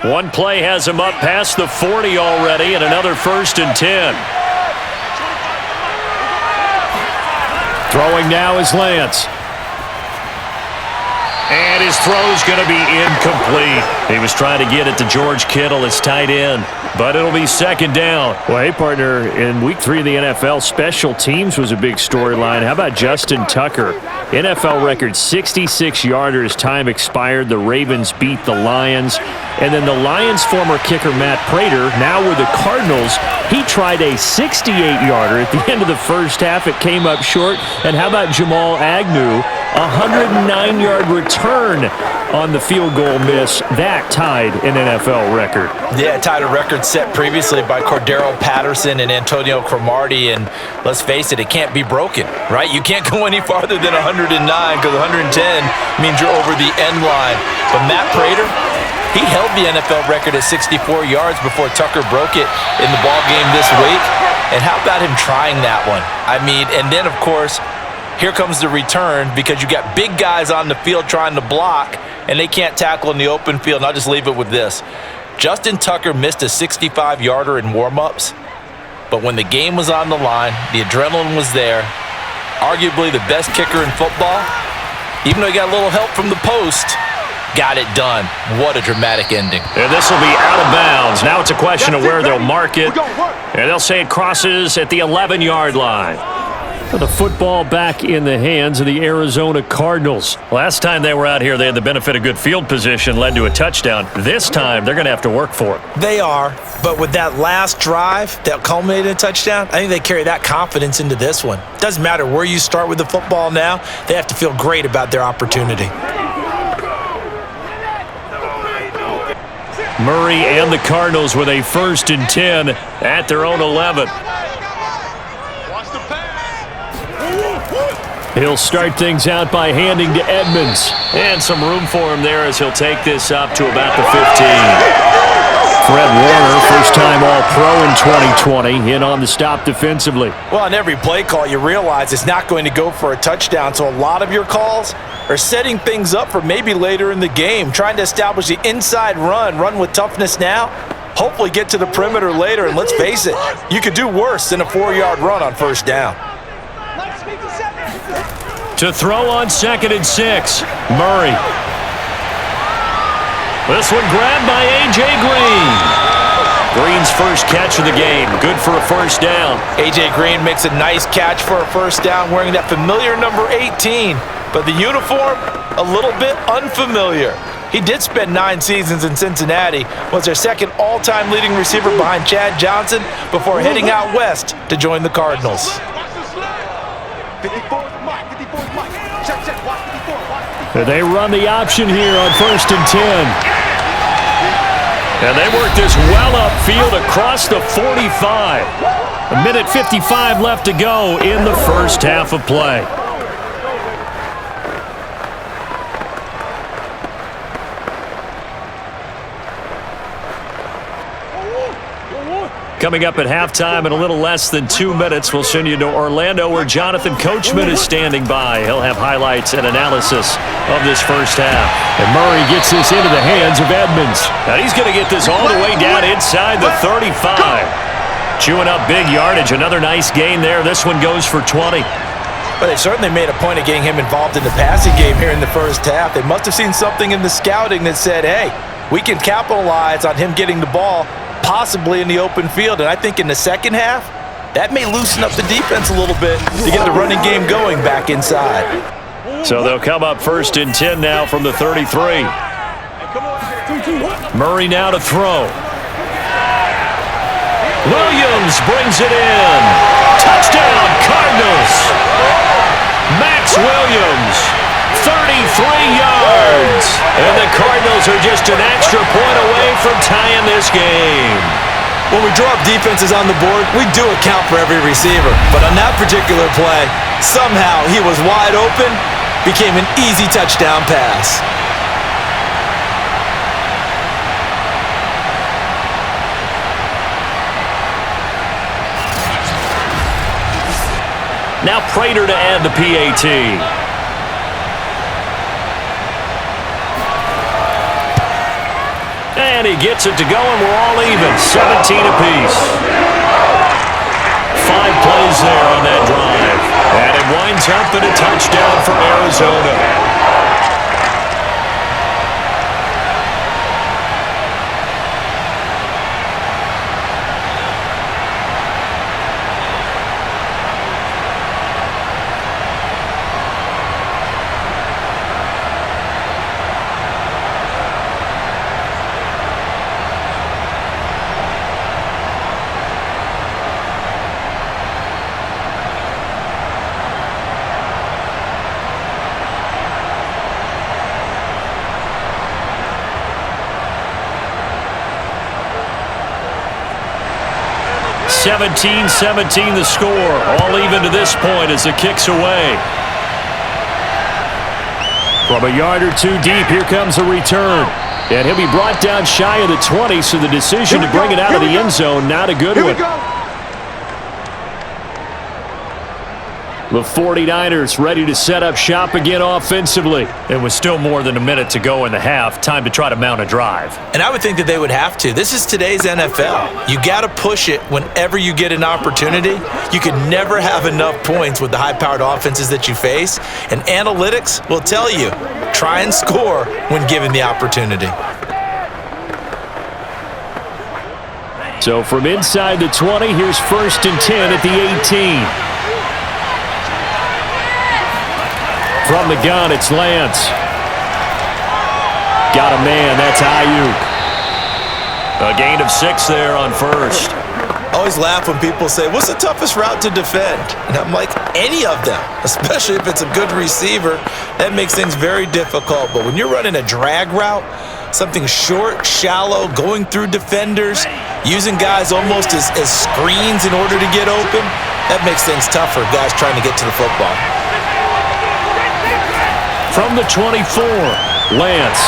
One play has him up past the 40 already, and another 1st and 10. Throwing now is Lance. And his throw's going to be incomplete. He was trying to get it to George Kittle, his tight end, but it'll be 2nd down. Well, hey, partner, in Week 3 of the NFL, special teams was a big storyline. How about Justin Tucker? NFL record 66-yarder as time expired. The Ravens beat the Lions. And then the Lions' former kicker, Matt Prater, now with the Cardinals, he tried a 68-yarder at the end of the first half. It came up short. And how about Jamal Agnew? A 109-yard return on the field goal miss. That tied an NFL record. Yeah, tied a record set previously by Cordero Patterson and Antonio Cromartie, and let's face it, it can't be broken, right? You can't go any farther than 109 because 110 means you're over the end line. But Matt Prater, he held the NFL record at 64 yards before Tucker broke it in the ball game this week. And how about him trying that one? I mean, and then, of course, here comes the return because you got big guys on the field trying to block, and they can't tackle in the open field. And I'll just leave it with this. Justin Tucker missed a 65-yarder in warm-ups, but when the game was on the line, the adrenaline was there. Arguably the best kicker in football, even though he got a little help from the post, got it done. What a dramatic ending. And this will be out of bounds. Now it's a question of where they'll mark it. And they'll say it crosses at the 11-yard line. The football back in the hands of the Arizona Cardinals. Last time they were out here, they had the benefit of good field position, led to a touchdown. This time, they're going to have to work for it. They are, but with that last drive that culminated in a touchdown, I think they carry that confidence into this one. Doesn't matter where you start with the football now, they have to feel great about their opportunity. Murray and the Cardinals with a 1st and 10 at their own 11. He'll start things out by handing to Edmonds. And some room for him there as he'll take this up to about the 15. Fred Warner, first-time All-Pro in 2020, in on the stop defensively. Well, on every play call, you realize it's not going to go for a touchdown, so a lot of your calls are setting things up for maybe later in the game, trying to establish the inside run with toughness now, hopefully get to the perimeter later, and let's face it, you could do worse than a 4-yard run on first down. To throw on 2nd and 6, Murray. This one grabbed by A.J. Green. Green's first catch of the game, good for a first down. A.J. Green makes a nice catch for a first down wearing that familiar number 18, but the uniform, a little bit unfamiliar. He did spend 9 seasons in Cincinnati, was their second all-time leading receiver behind Chad Johnson before heading out west to join the Cardinals. They run the option here on 1st and 10. And they work this well upfield across the 45. A minute 55 left to go in the first half of play. Coming up at halftime in a little less than 2 minutes, we'll send you to Orlando where Jonathan Coachman is standing by. He'll have highlights and analysis of this first half. And Murray gets this into the hands of Edmonds. Now he's going to get this all the way down inside the 35. Chewing up big yardage. Another nice gain there. This one goes for 20. But they certainly made a point of getting him involved in the passing game here in the first half. They must have seen something in the scouting that said, hey, we can capitalize on him getting the ball possibly in the open field. And I think in the second half, that may loosen up the defense a little bit to get the running game going back inside. So they'll come up 1st and 10 now from the 33. Murray now to throw. Williams brings it in. Touchdown, Cardinals. Max Williams, 33 yards. And the Cardinals are just an extra point away from tying this game. When we draw up defenses on the board, we do account for every receiver. But on that particular play, somehow he was wide open, became an easy touchdown pass. Now Prater to add the PAT. And he gets it to go, and we're all even. 17 apiece. 5 plays there on that drive. And it winds up in a touchdown for Arizona. (17-17) the score. All even to this point as the kick's away. From a yard or two deep, here comes a return. And he'll be brought down shy of the 20, so the decision to bring it out of the end zone, not a good one. The 49ers ready to set up shop again offensively. It was still more than a minute to go in the half. Time to try to mount a drive. And I would think that they would have to. This is today's NFL. You got to push it whenever you get an opportunity. You can never have enough points with the high-powered offenses that you face. And analytics will tell you, try and score when given the opportunity. So from inside the 20, here's 1st and 10 at the 18. From the gun, it's Lance. Got a man, that's Ayuk. A gain of 6 there on first. I always laugh when people say, what's the toughest route to defend? And I'm like, any of them, especially if it's a good receiver. That makes things very difficult. But when you're running a drag route, something short, shallow, going through defenders, using guys almost as screens in order to get open, that makes things tough for guys trying to get to the football. From the 24, Lance.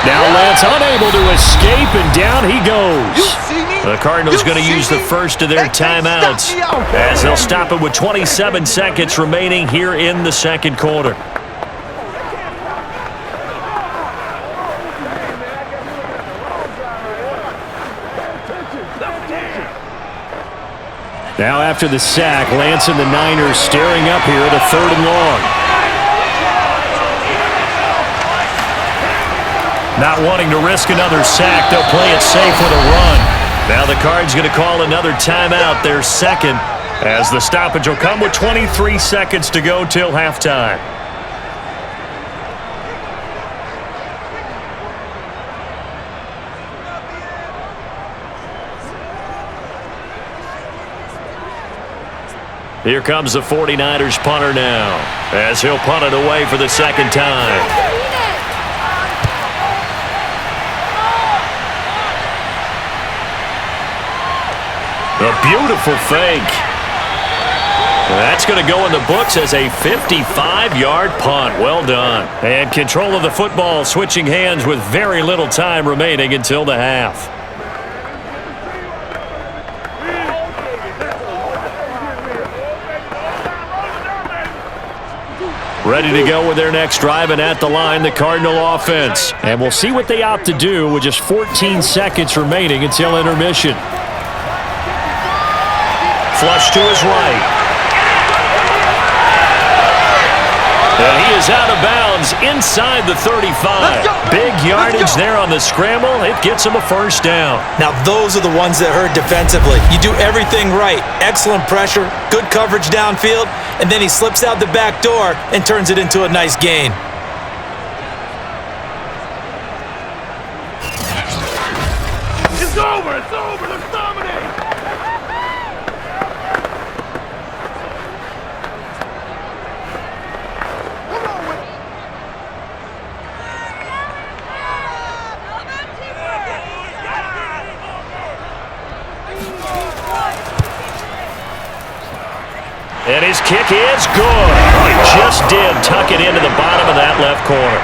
Now Lance unable to escape, and down he goes. The Cardinals going to use the first of their timeouts as they'll stop it with 27 seconds remaining here in the second quarter. Now after the sack, Lance and the Niners staring up here at a 3rd and long. Not wanting to risk another sack, they'll play it safe with a run. Now the Cards going to call another timeout, their second, as the stoppage will come with 23 seconds to go till halftime. Here comes the 49ers punter now, as he'll punt it away for the second time. A beautiful fake. That's going to go in the books as a 55-yard punt. Well done. And control of the football switching hands with very little time remaining until the half. Ready to go with their next drive, and at the line, the Cardinal offense. And we'll see what they opt to do with just 14 seconds remaining until intermission. Flush to his right. And he is out of bounds inside the 35. Big yardage there on the scramble. It gets him a first down. Now those are the ones that hurt defensively. You do everything right. Excellent pressure, good coverage downfield, and then he slips out the back door and turns it into a nice gain. It's over. It's over. Let's dominate. And his kick is good. He just did tuck it into the bottom of that left corner.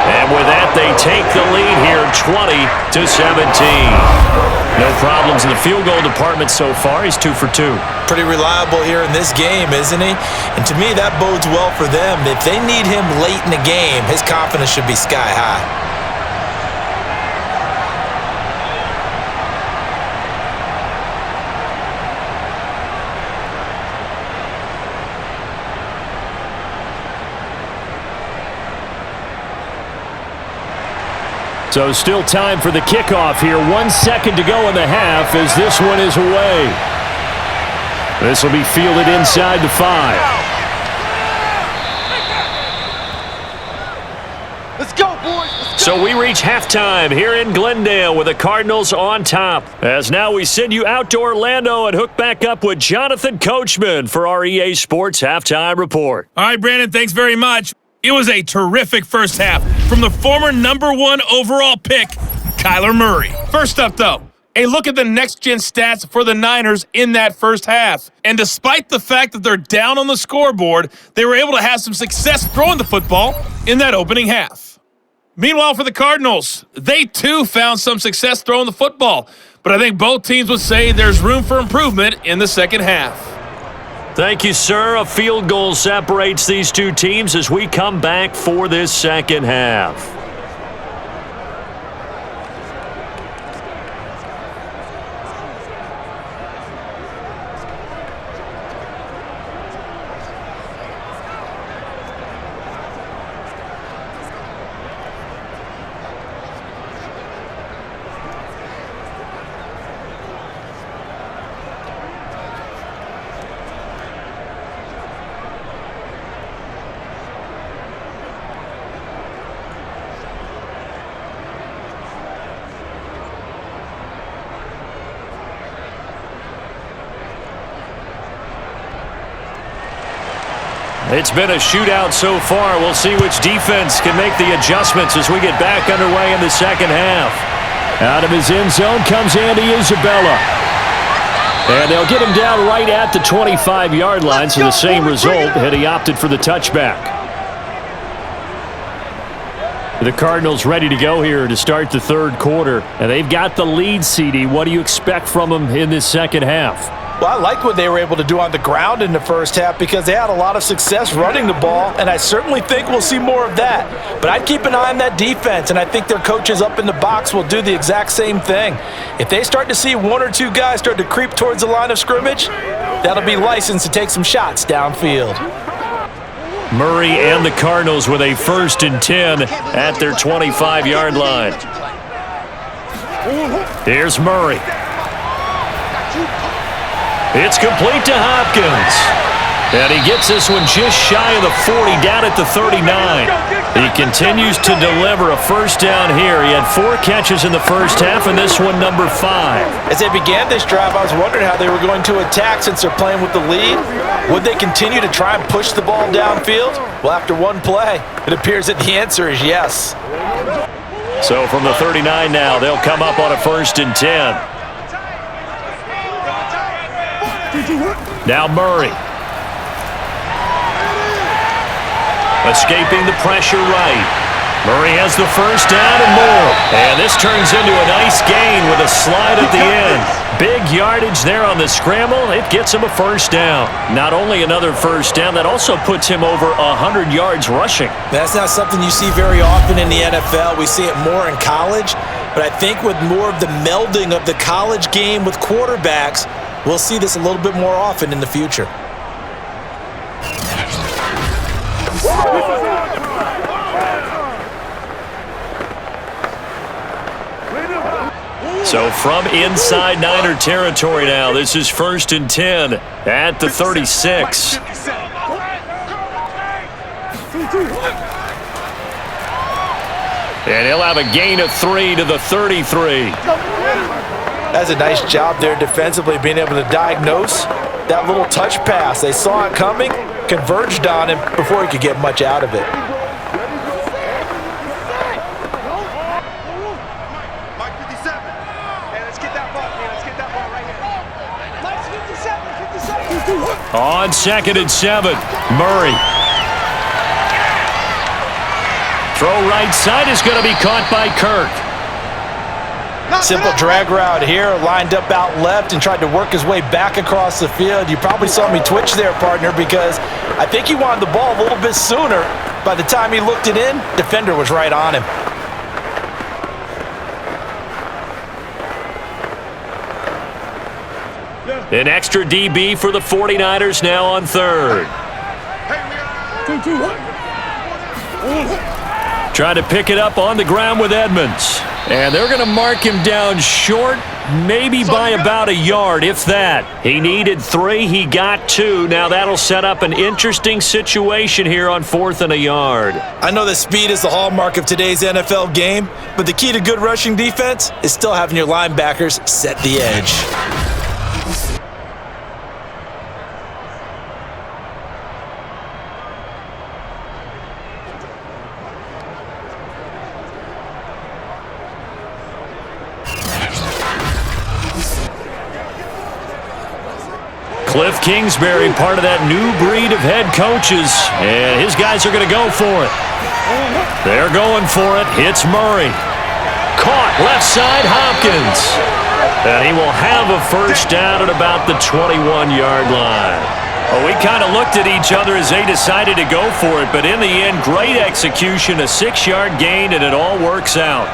And with that, they take the lead here 20-17. No problems in the field goal department so far. He's 2 for 2. Pretty reliable here in this game, isn't he? And to me, that bodes well for them. If they need him late in the game, his confidence should be sky high. So still time for the kickoff here. 1 second to go in the half as this one is away. This will be fielded inside the 5. Let's go, boys. Let's go. So we reach halftime here in Glendale with the Cardinals on top. As now we send you out to Orlando and hook back up with Jonathan Coachman for our EA Sports Halftime Report. All right, Brandon, thanks very much. It was a terrific first half from the former #1 overall pick, Kyler Murray. First up, though, a look at the next-gen stats for the Niners in that first half. And despite the fact that they're down on the scoreboard, they were able to have some success throwing the football in that opening half. Meanwhile, for the Cardinals, they too found some success throwing the football. But I think both teams would say there's room for improvement in the second half. Thank you, sir. A field goal separates these two teams as we come back for this second half. It's been a shootout so far. We'll see which defense can make the adjustments as we get back underway in the second half. Out of his end zone comes Andy Isabella. And they'll get him down right at the 25-yard line, so the same result had he opted for the touchback. The Cardinals ready to go here to start the third quarter, and they've got the lead, CD. What do you expect from them in this second half? Well, I like what they were able to do on the ground in the first half because they had a lot of success running the ball, and I certainly think we'll see more of that. But I'd keep an eye on that defense, and I think their coaches up in the box will do the exact same thing. If they start to see one or two guys start to creep towards the line of scrimmage, that'll be licensed to take some shots downfield. Murray and the Cardinals with a 1st and 10 at their 25-yard line. Here's Murray. It's complete to Hopkins. And he gets this one just shy of the 40, down at the 39. He continues to deliver a first down here. He had 4 catches in the first half, and this one number 5. As they began this drive, I was wondering how they were going to attack since they're playing with the lead. Would they continue to try and push the ball downfield? Well, after one play, it appears that the answer is yes. So from the 39 now, they'll come up on a 1st and 10. Now Murray. Escaping the pressure right. Murray has the first down and more. And this turns into a nice gain with a slide at the end. Big yardage there on the scramble. It gets him a first down. Not only another first down, that also puts him over 100 yards rushing. That's not something you see very often in the NFL. We see it more in college. But I think with more of the melding of the college game with quarterbacks, we'll see this a little bit more often in the future. So from inside Niner territory now, this is 1st and 10 at the 36. And he'll have a gain of 3 to the 33. That's a nice job there defensively, being able to diagnose that little touch pass. They saw it coming, converged on him before he could get much out of it. Mike 57. Hey, let's get that ball, man. Let's get that ball right here. Mike 57, 57. On 2nd and 7, Murray. Throw right side is going to be caught by Kirk. Simple drag route here, lined up out left and tried to work his way back across the field. You probably saw me twitch there, partner, because I think he wanted the ball a little bit sooner. By the time he looked it in, defender was right on him. An extra DB for the 49ers now on 3rd. Trying to pick it up on the ground with Edmonds. And they're going to mark him down short, maybe by about a yard, if that. He needed 3, he got 2. Now that'll set up an interesting situation here on 4th and a yard. I know that speed is the hallmark of today's NFL game, but the key to good rushing defense is still having your linebackers set the edge. Cliff Kingsbury, part of that new breed of head coaches, and his guys are going to go for it. They're going for it. It's Murray. Caught left side, Hopkins. And he will have a first down at about the 21-yard line. Well, we kind of looked at each other as they decided to go for it, but in the end, great execution, a 6-yard gain, and it all works out.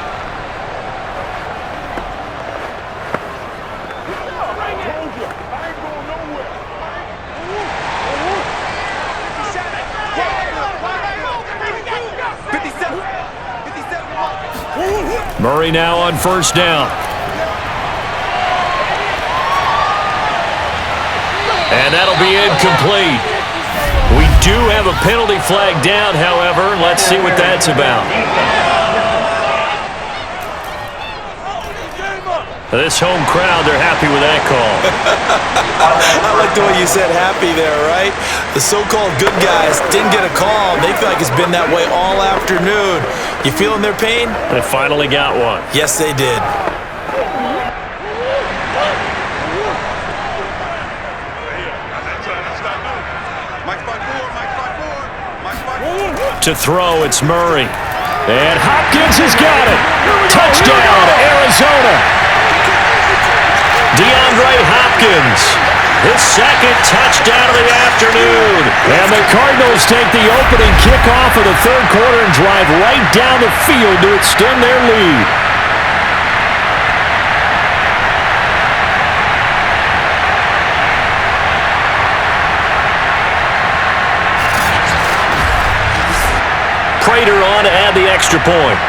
Murray now on first down. And that'll be incomplete. We do have a penalty flag down, however. Let's see what that's about. This home crowd, they're happy with that call. I like the way you said happy there, right? The so-called good guys didn't get a call. They feel like it's been that way all afternoon. You feeling their pain? They finally got one. Yes, they did. To throw, it's Murray. And Hopkins has got it. Touchdown, Arizona. DeAndre Hopkins, his second touchdown of the afternoon. And the Cardinals take the opening kickoff of the third quarter and drive right down the field to extend their lead. Prater on to add the extra point.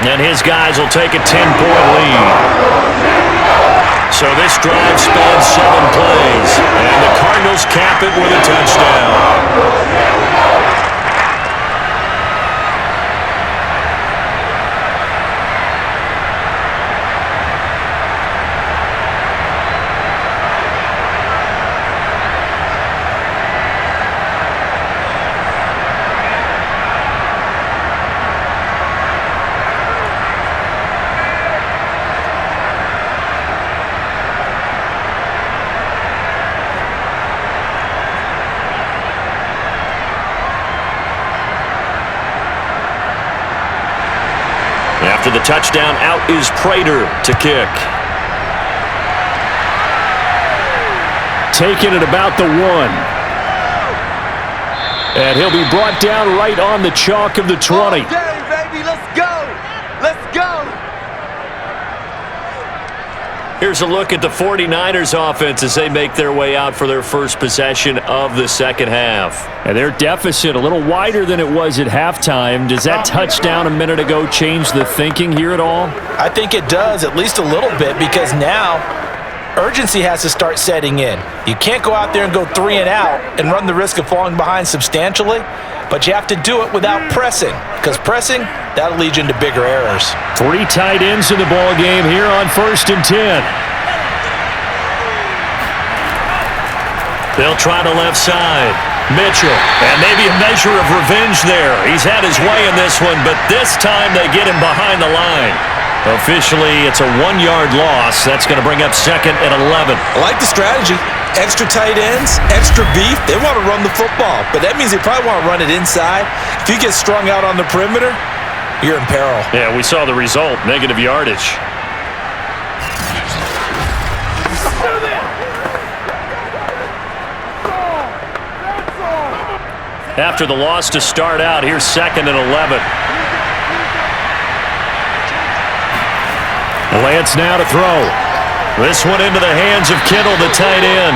And his guys will take a 10-point lead. So this drive spans 7 plays. And the Cardinals cap it with a touchdown. After the touchdown, out is Prater to kick. Taking it about the 1. And he'll be brought down right on the chalk of the 20. All day, baby, let's go. Let's go. Here's a look at the 49ers offense as they make their way out for their first possession of the second half. And their deficit a little wider than it was at halftime. Does that touchdown a minute ago change the thinking here at all? I think it does, at least a little bit, because now urgency has to start setting in. You can't go out there and go 3 and out and run the risk of falling behind substantially, but you have to do it without pressing, because pressing, that'll lead you into bigger errors. 3 tight ends in the ball game here on 1st and 10. They'll try the left side. Mitchell, and maybe a measure of revenge there. He's had his way in this one, but this time they get him behind the line. Officially, it's a 1-yard loss. That's going to bring up 2nd and 11. I like the strategy. Extra tight ends, extra beef. They want to run the football, but that means they probably want to run it inside. If you get strung out on the perimeter, you're in peril. Yeah, we saw the result, negative yardage. After the loss to start out, here's 2nd and 11. Lance now to throw. This one into the hands of Kittle, the tight end.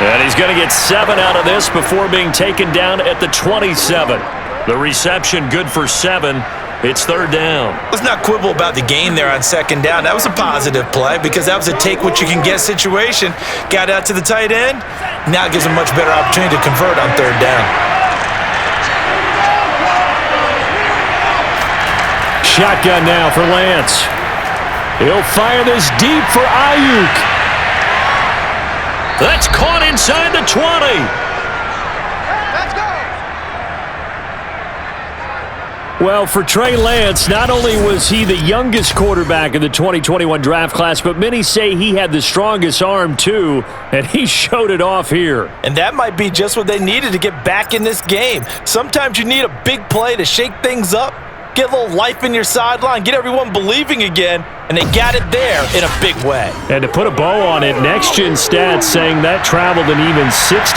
And he's going to get 7 out of this before being taken down at the 27. The reception good for 7. It's 3rd down. Let's not quibble about the gain there on 2nd down. That was a positive play because that was a take-what-you-can-get situation. Got out to the tight end. Now it gives him a much better opportunity to convert on 3rd down. Shotgun now for Lance. He'll fire this deep for Ayuk. That's caught inside the 20. Let's go. Well, for Trey Lance, not only was he the youngest quarterback in the 2021 draft class, but many say he had the strongest arm too, and he showed it off here. And that might be just what they needed to get back in this game. Sometimes you need a big play to shake things up, get a little life in your sideline, get everyone believing again, and they got it there in a big way. And to put a bow on it, Next Gen Stats saying that traveled an even 66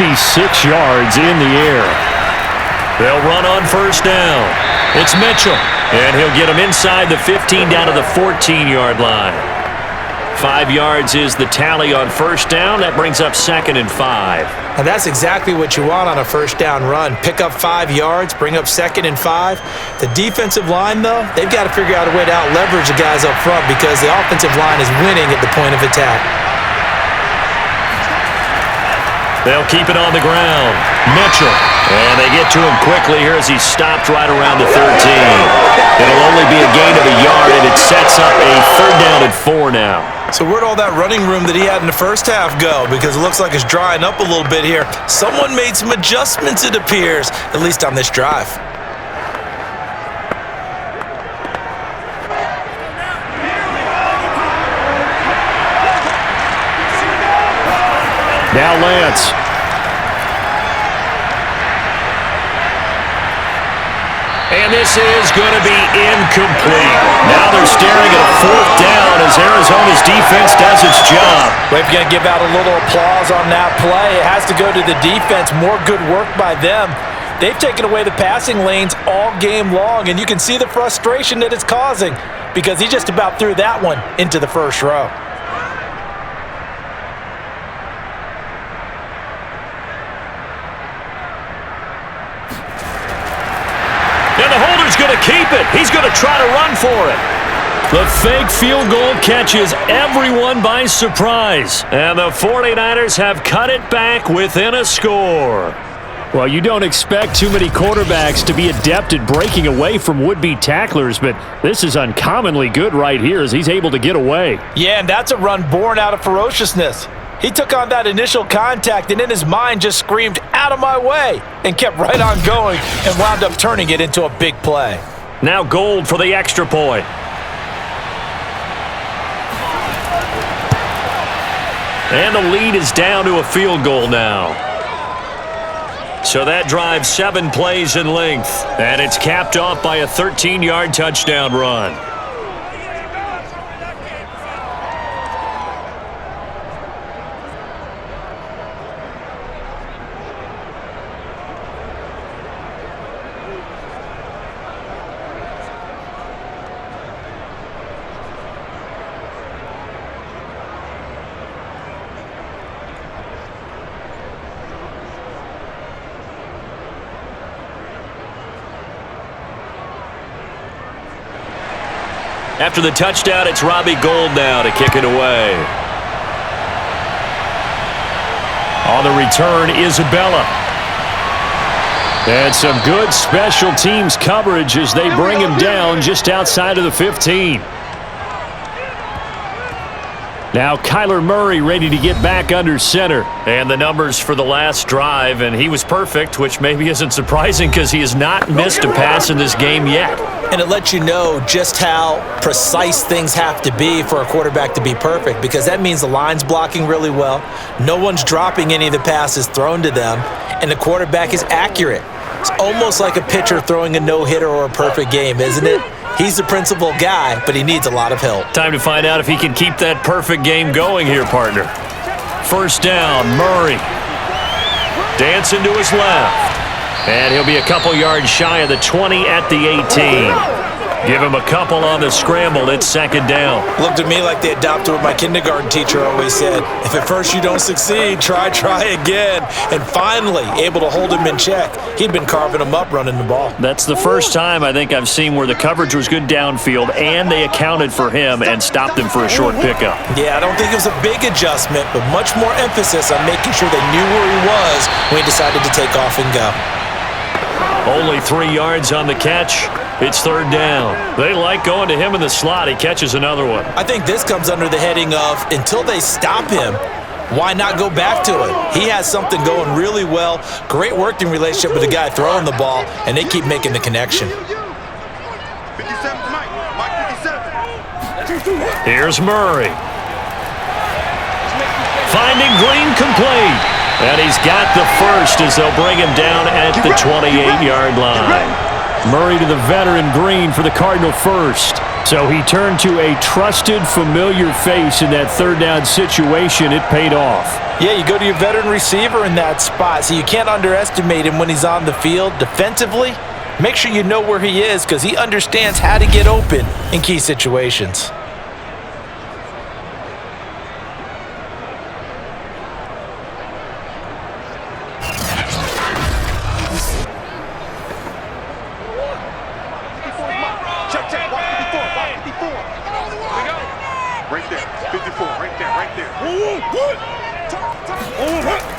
yards in the air. They'll run on 1st down. It's Mitchell, and he'll get him inside the 15 down to the 14-yard line. 5 yards is the tally on 1st down. That brings up 2nd and 5. And that's exactly what you want on a 1st down run. Pick up 5 yards, bring up 2nd and 5. The defensive line, though, they've got to figure out a way to out-leverage the guys up front because the offensive line is winning at the point of attack. They'll keep it on the ground. Mitchell. And they get to him quickly here as he's stopped right around the 13. It'll only be a gain of a yard, and it sets up a 3rd down and 4 now. So where'd all that running room that he had in the first half go? Because it looks like it's drying up a little bit here. Someone made some adjustments, it appears, at least on this drive. Now Lance. And this is going to be incomplete. Now they're staring at a 4th down as Arizona's defense does its job. But if you're going to give out a little applause on that play, it has to go to the defense. More good work by them. They've taken away the passing lanes all game long, and you can see the frustration that it's causing because he just about threw that one into the first row. And the holder's going to keep it. He's going to try to run for it. The fake field goal catches everyone by surprise. And the 49ers have cut it back within a score. Well, you don't expect too many quarterbacks to be adept at breaking away from would-be tacklers, but this is uncommonly good right here as he's able to get away. Yeah, and that's a run born out of ferociousness. He took on that initial contact and in his mind just screamed, "Out of my way," and kept right on going and wound up turning it into a big play. Now Gold for the extra point. And the lead is down to a field goal now. So that drives 7 plays in length. And it's capped off by a 13-yard touchdown run. After the touchdown, it's Robbie Gould now to kick it away. On the return, Isabella. And some good special teams coverage as they bring him down just outside of the 15. Now Kyler Murray ready to get back under center. And the numbers for the last drive, and he was perfect, which maybe isn't surprising because he has not missed a pass in this game yet. And it lets you know just how precise things have to be for a quarterback to be perfect, because that means the line's blocking really well, no one's dropping any of the passes thrown to them, and the quarterback is accurate. It's almost like a pitcher throwing a no-hitter or a perfect game, isn't it? He's the principal guy, but he needs a lot of help. Time to find out if he can keep that perfect game going here, partner. First down, Murray. Dancing to his left. And he'll be a couple yards shy of the 20 at the 18. Give him a couple on the scramble. It's second down. Looked at me like they adopted what my kindergarten teacher always said. If at first you don't succeed, try again. And finally, able to hold him in check. He'd been carving him up running the ball. That's the first time I think I've seen where the coverage was good downfield and they accounted for him and stopped him for a short pickup. Yeah, I don't think it was a big adjustment, but much more emphasis on making sure they knew where he was when he decided to take off and go. Only 3 yards on the catch. It's third down. They like going to him in the slot. He catches another one. I think this comes under the heading of until they stop him, why not go back to it? He has something going really well. Great working relationship with the guy throwing the ball, and they keep making the connection. 57 Mike. Mike 57. Here's Murray. Finding Green complete. And he's got the first as they'll bring him down at the 28-yard line. Murray to the veteran Green for the Cardinal first. So he turned to a trusted, familiar face in that third down situation. It paid off. Yeah, you go to your veteran receiver in that spot, so you can't underestimate him when he's on the field defensively. Make sure you know where he is because he understands how to get open in key situations.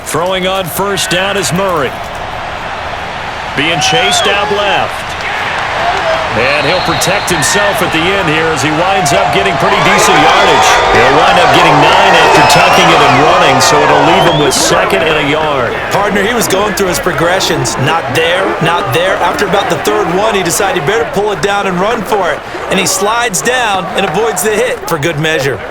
Throwing on first down is Murray. Being chased out left. And he'll protect himself at the end here as he winds up getting pretty decent yardage. He'll wind up getting 9 after tucking it and running, so it'll leave him with 2nd and a yard. Partner, he was going through his progressions. Not there, not there. After about the third one, he decided he better pull it down and run for it. And he slides down and avoids the hit for good measure.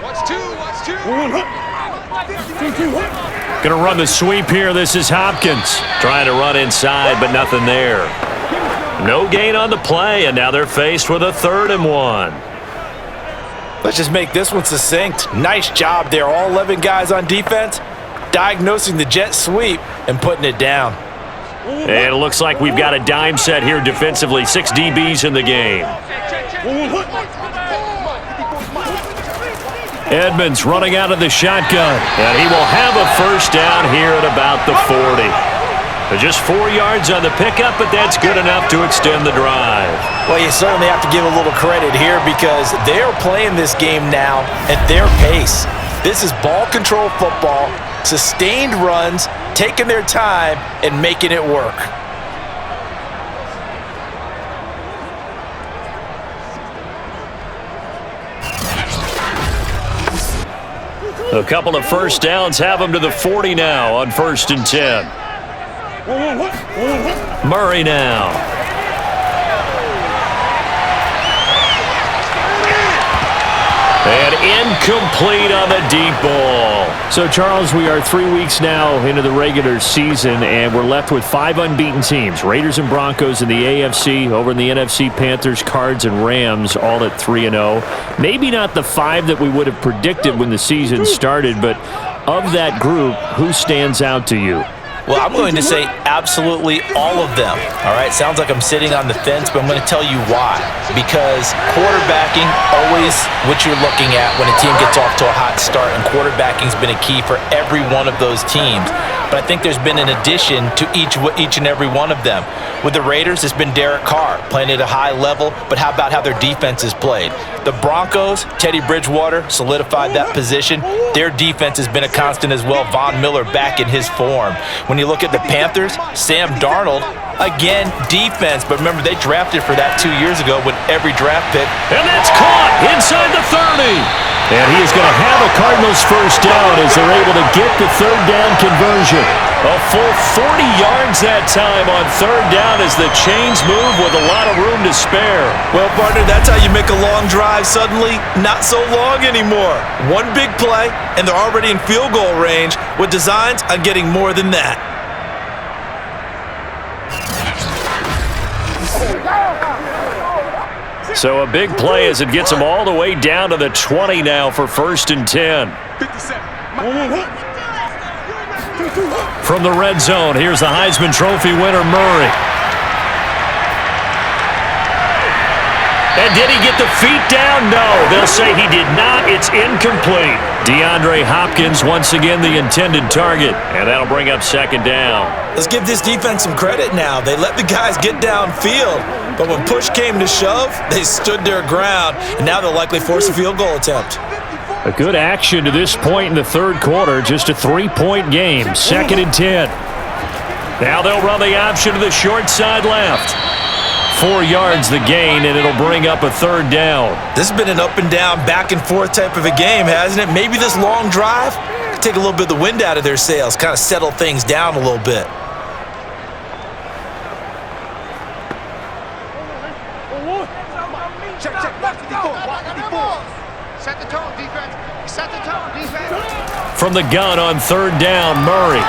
Watch two. Going to run the sweep here. This is Hopkins. Trying to run inside, but nothing there. No gain on the play, and now they're faced with a 3rd and 1. Let's just make this one succinct. Nice job there. All 11 guys on defense, diagnosing the jet sweep and putting it down. And it looks like we've got a dime set here defensively. 6 DBs in the game. Edmonds running out of the shotgun. And he will have a first down here at about the 40. Just 4 yards on the pickup, but that's good enough to extend the drive. Well, you certainly have to give a little credit here because they're playing this game now at their pace. This is ball control football, sustained runs, taking their time and making it work. A couple of first downs have them to the 40 now on 1st and 10. Murray now. And incomplete on the deep ball. So, Charles, we are 3 weeks now into the regular season, and we're left with 5 unbeaten teams. Raiders and Broncos in the AFC, over in the NFC, Panthers, Cards, and Rams, all at 3-0. Maybe not the 5 that we would have predicted when the season started, but of that group, who stands out to you? Well, I'm going to say absolutely all of them. All right, sounds like I'm sitting on the fence, but I'm going to tell you why. Because quarterbacking, always what you're looking at when a team gets off to a hot start, and quarterbacking's been a key for every one of those teams. But I think there's been an addition to each and every one of them. With the Raiders, it's been Derek Carr playing at a high level, but how about how their defense is played? The Broncos, Teddy Bridgewater solidified that position. Their defense has been a constant as well. Von Miller back in his form. When you look at the Panthers, Sam Darnold, again, defense. But remember, they drafted for that 2 years ago with every draft pick. And that's caught inside the 30. And he is going to have a Cardinals first down as they're able to get the 3rd down conversion. A full 40 yards that time on 3rd down as the chains move with a lot of room to spare. Well, partner, that's how you make a long drive suddenly not so long anymore. One big play, and they're already in field goal range with designs on getting more than that. So a big play as it gets them all the way down to the 20 now for 1st and 10. From the red zone, here's the Heisman Trophy winner, Murray. And did he get the feet down? No, they'll say he did not. It's incomplete. DeAndre Hopkins once again the intended target, and that'll bring up 2nd down. Let's give this defense some credit now. They let the guys get downfield, but when push came to shove, they stood their ground, and now they'll likely force a field goal attempt. A good action to this point in the 3rd quarter. Just a 3-point game. 2nd and 10. Now they'll run the option to the short side left. 4 yards the gain, and it'll bring up a 3rd down. This has been an up and down, back and forth type of a game, hasn't it? Maybe this long drive could take a little bit of the wind out of their sails, kind of settle things down a little bit. Check, watch 54, watch 54. Set the tone, defense. Set the tone, defense. From the gun on 3rd down, Murray.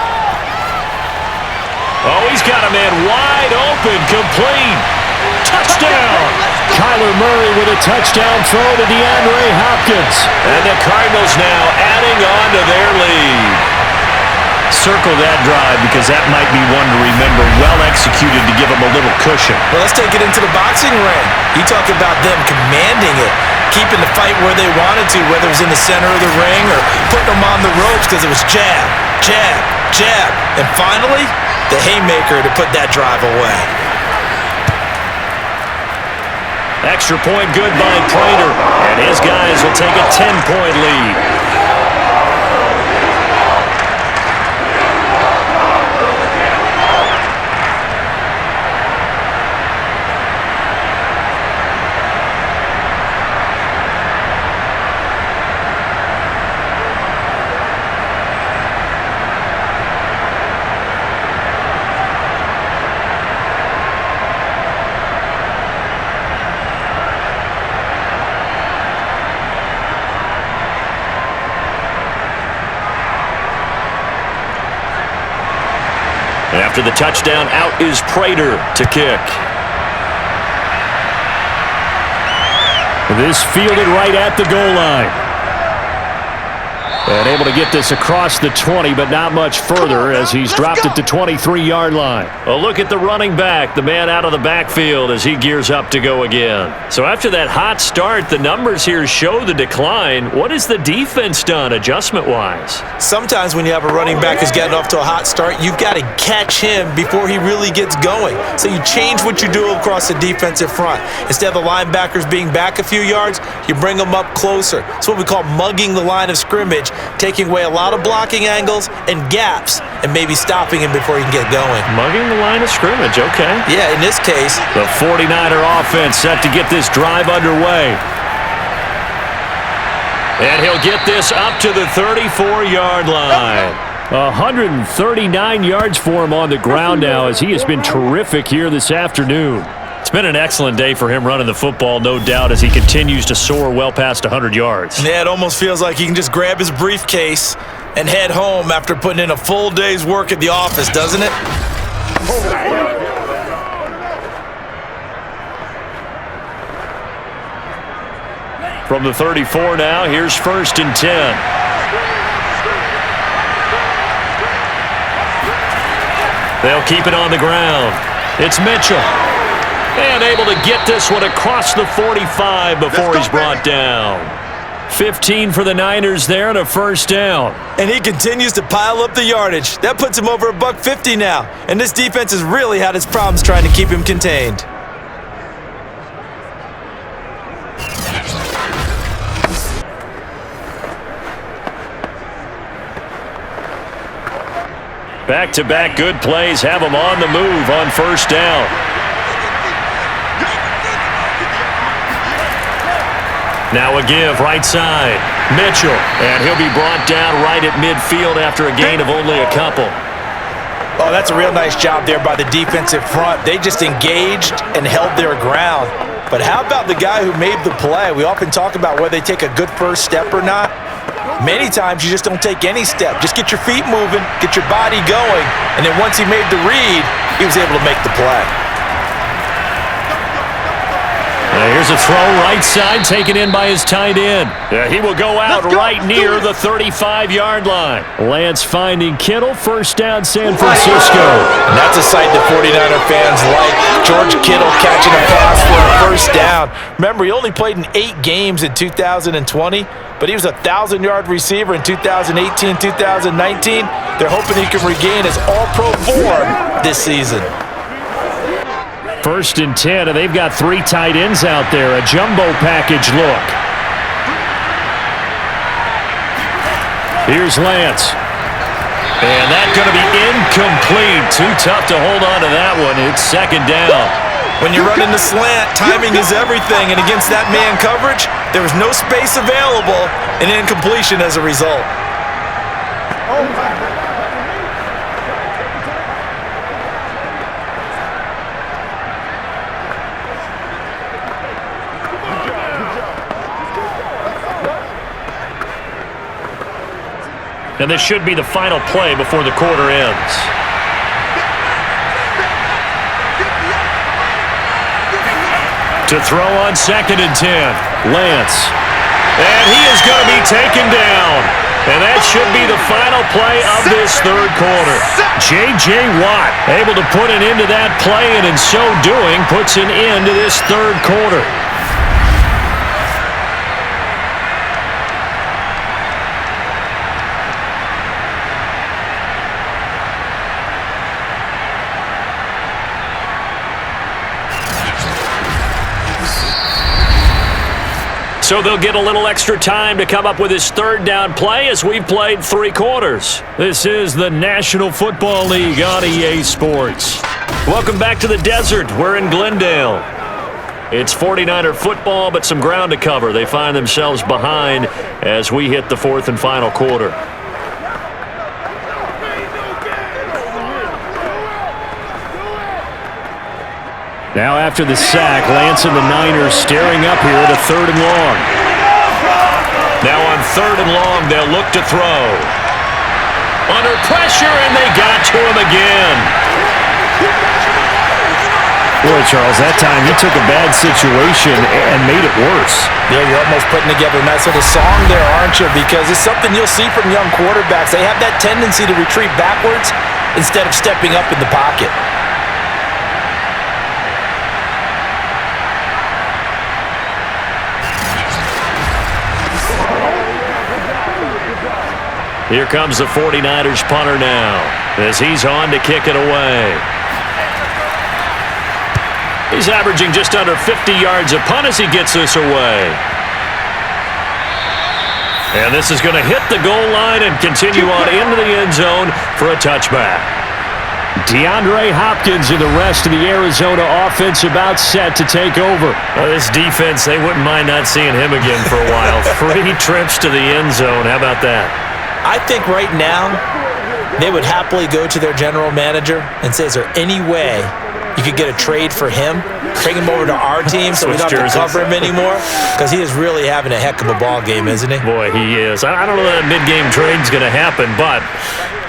Oh, he's got a man wide open, complete. Touchdown! Kyler Murray with a touchdown throw to DeAndre Hopkins. And the Cardinals now adding on to their lead. Circle that drive because that might be one to remember. Well executed to give them a little cushion. Well, let's take it into the boxing ring. You talk about them commanding it, keeping the fight where they wanted to, whether it was in the center of the ring or putting them on the ropes because it was jab, jab, jab. And finally, the haymaker to put that drive away. Extra point good by Prater. And his guys will take a 10-point lead. After the touchdown, out is Prater to kick. This fielded right at the goal line. And able to get this across the 20, but not much further as he's dropped at the 23-yard line. A look at the running back, the man out of the backfield as he gears up to go again. So after that hot start, the numbers here show the decline. What has the defense done adjustment-wise? Sometimes when you have a running back who's getting off to a hot start, you've got to catch him before he really gets going. So you change what you do across the defensive front. Instead of the linebackers being back a few yards, you bring them up closer. It's what we call mugging the line of scrimmage, taking away a lot of blocking angles and gaps and maybe stopping him before he can get going. Mugging the line of scrimmage, okay. Yeah, in this case. The 49er offense set to get this drive underway. And he'll get this up to the 34-yard line. 139 yards for him on the ground now as he has been terrific here this afternoon. It's been an excellent day for him running the football, no doubt, as he continues to soar well past 100 yards. Yeah, it almost feels like he can just grab his briefcase and head home after putting in a full day's work at the office, doesn't it? From the 34 now, here's 1st and 10. They'll keep it on the ground. It's Mitchell. And able to get this one across the 45 before he's brought down. 15 for the Niners there and a first down. And he continues to pile up the yardage. That puts him over $150 now. And this defense has really had its problems trying to keep him contained. Back-to-back good plays have him on the move on first down. Now a give right side. Mitchell. And he'll be brought down right at midfield after a gain of only a couple. Oh, that's a real nice job there by the defensive front. They just engaged and held their ground. But how about the guy who made the play? We often talk about whether they take a good first step or not. Many times you just don't take any step. Just get your feet moving, get your body going, and then once he made the read, he was able to make the play. Here's a throw right side taken in by his tight end. He will go out right near the 35-yard line. Lance finding Kittle, first down San Francisco. And that's a sight that 49er fans like. George Kittle catching a pass for a first down. Remember, he only played in 8 games in 2020, but he was a 1,000-yard receiver in 2018, 2019. They're hoping he can regain his all-pro form this season. 1st and 10, and they've got 3 tight ends out there. A jumbo package look. Here's Lance. And that's going to be incomplete. Too tough to hold on to that one. It's 2nd down. When you're running the slant, timing is everything, and against that man coverage, there was no space available, and incompletion as a result. And this should be the final play before the quarter ends. To throw on 2nd and 10, Lance. And he is going to be taken down. And that should be the final play of this third quarter. J.J. Watt able to put an end to that play, and in so doing puts an end to this third quarter. So they'll get a little extra time to come up with his third down play as we've played 3 quarters. This is the National Football League on EA Sports. Welcome back to the desert. We're in Glendale. It's 49er football, but some ground to cover. They find themselves behind as we hit the 4th and final quarter. Now after the sack, Lance and the Niners staring up here at a 3rd and long. Now on 3rd and long, they'll look to throw. Under pressure, and they got to him again. Boy, Charles, that time he took a bad situation and made it worse. Yeah, you're almost putting together a nice little song there, aren't you? Because it's something you'll see from young quarterbacks. They have that tendency to retreat backwards instead of stepping up in the pocket. Here comes the 49ers punter now as he's on to kick it away. He's averaging just under 50 yards a punt as he gets this away. And this is going to hit the goal line and continue on into the end zone for a touchback. DeAndre Hopkins and the rest of the Arizona offense about set to take over. Well, this defense, they wouldn't mind not seeing him again for a while. 3 trips to the end zone. How about that? I think right now they would happily go to their general manager and say, is there any way you could get a trade for him, bring him over to our team so we don't have to cover him anymore? Because he is really having a heck of a ball game, isn't he? Boy, he is. I don't know that a mid-game trade's going to happen, but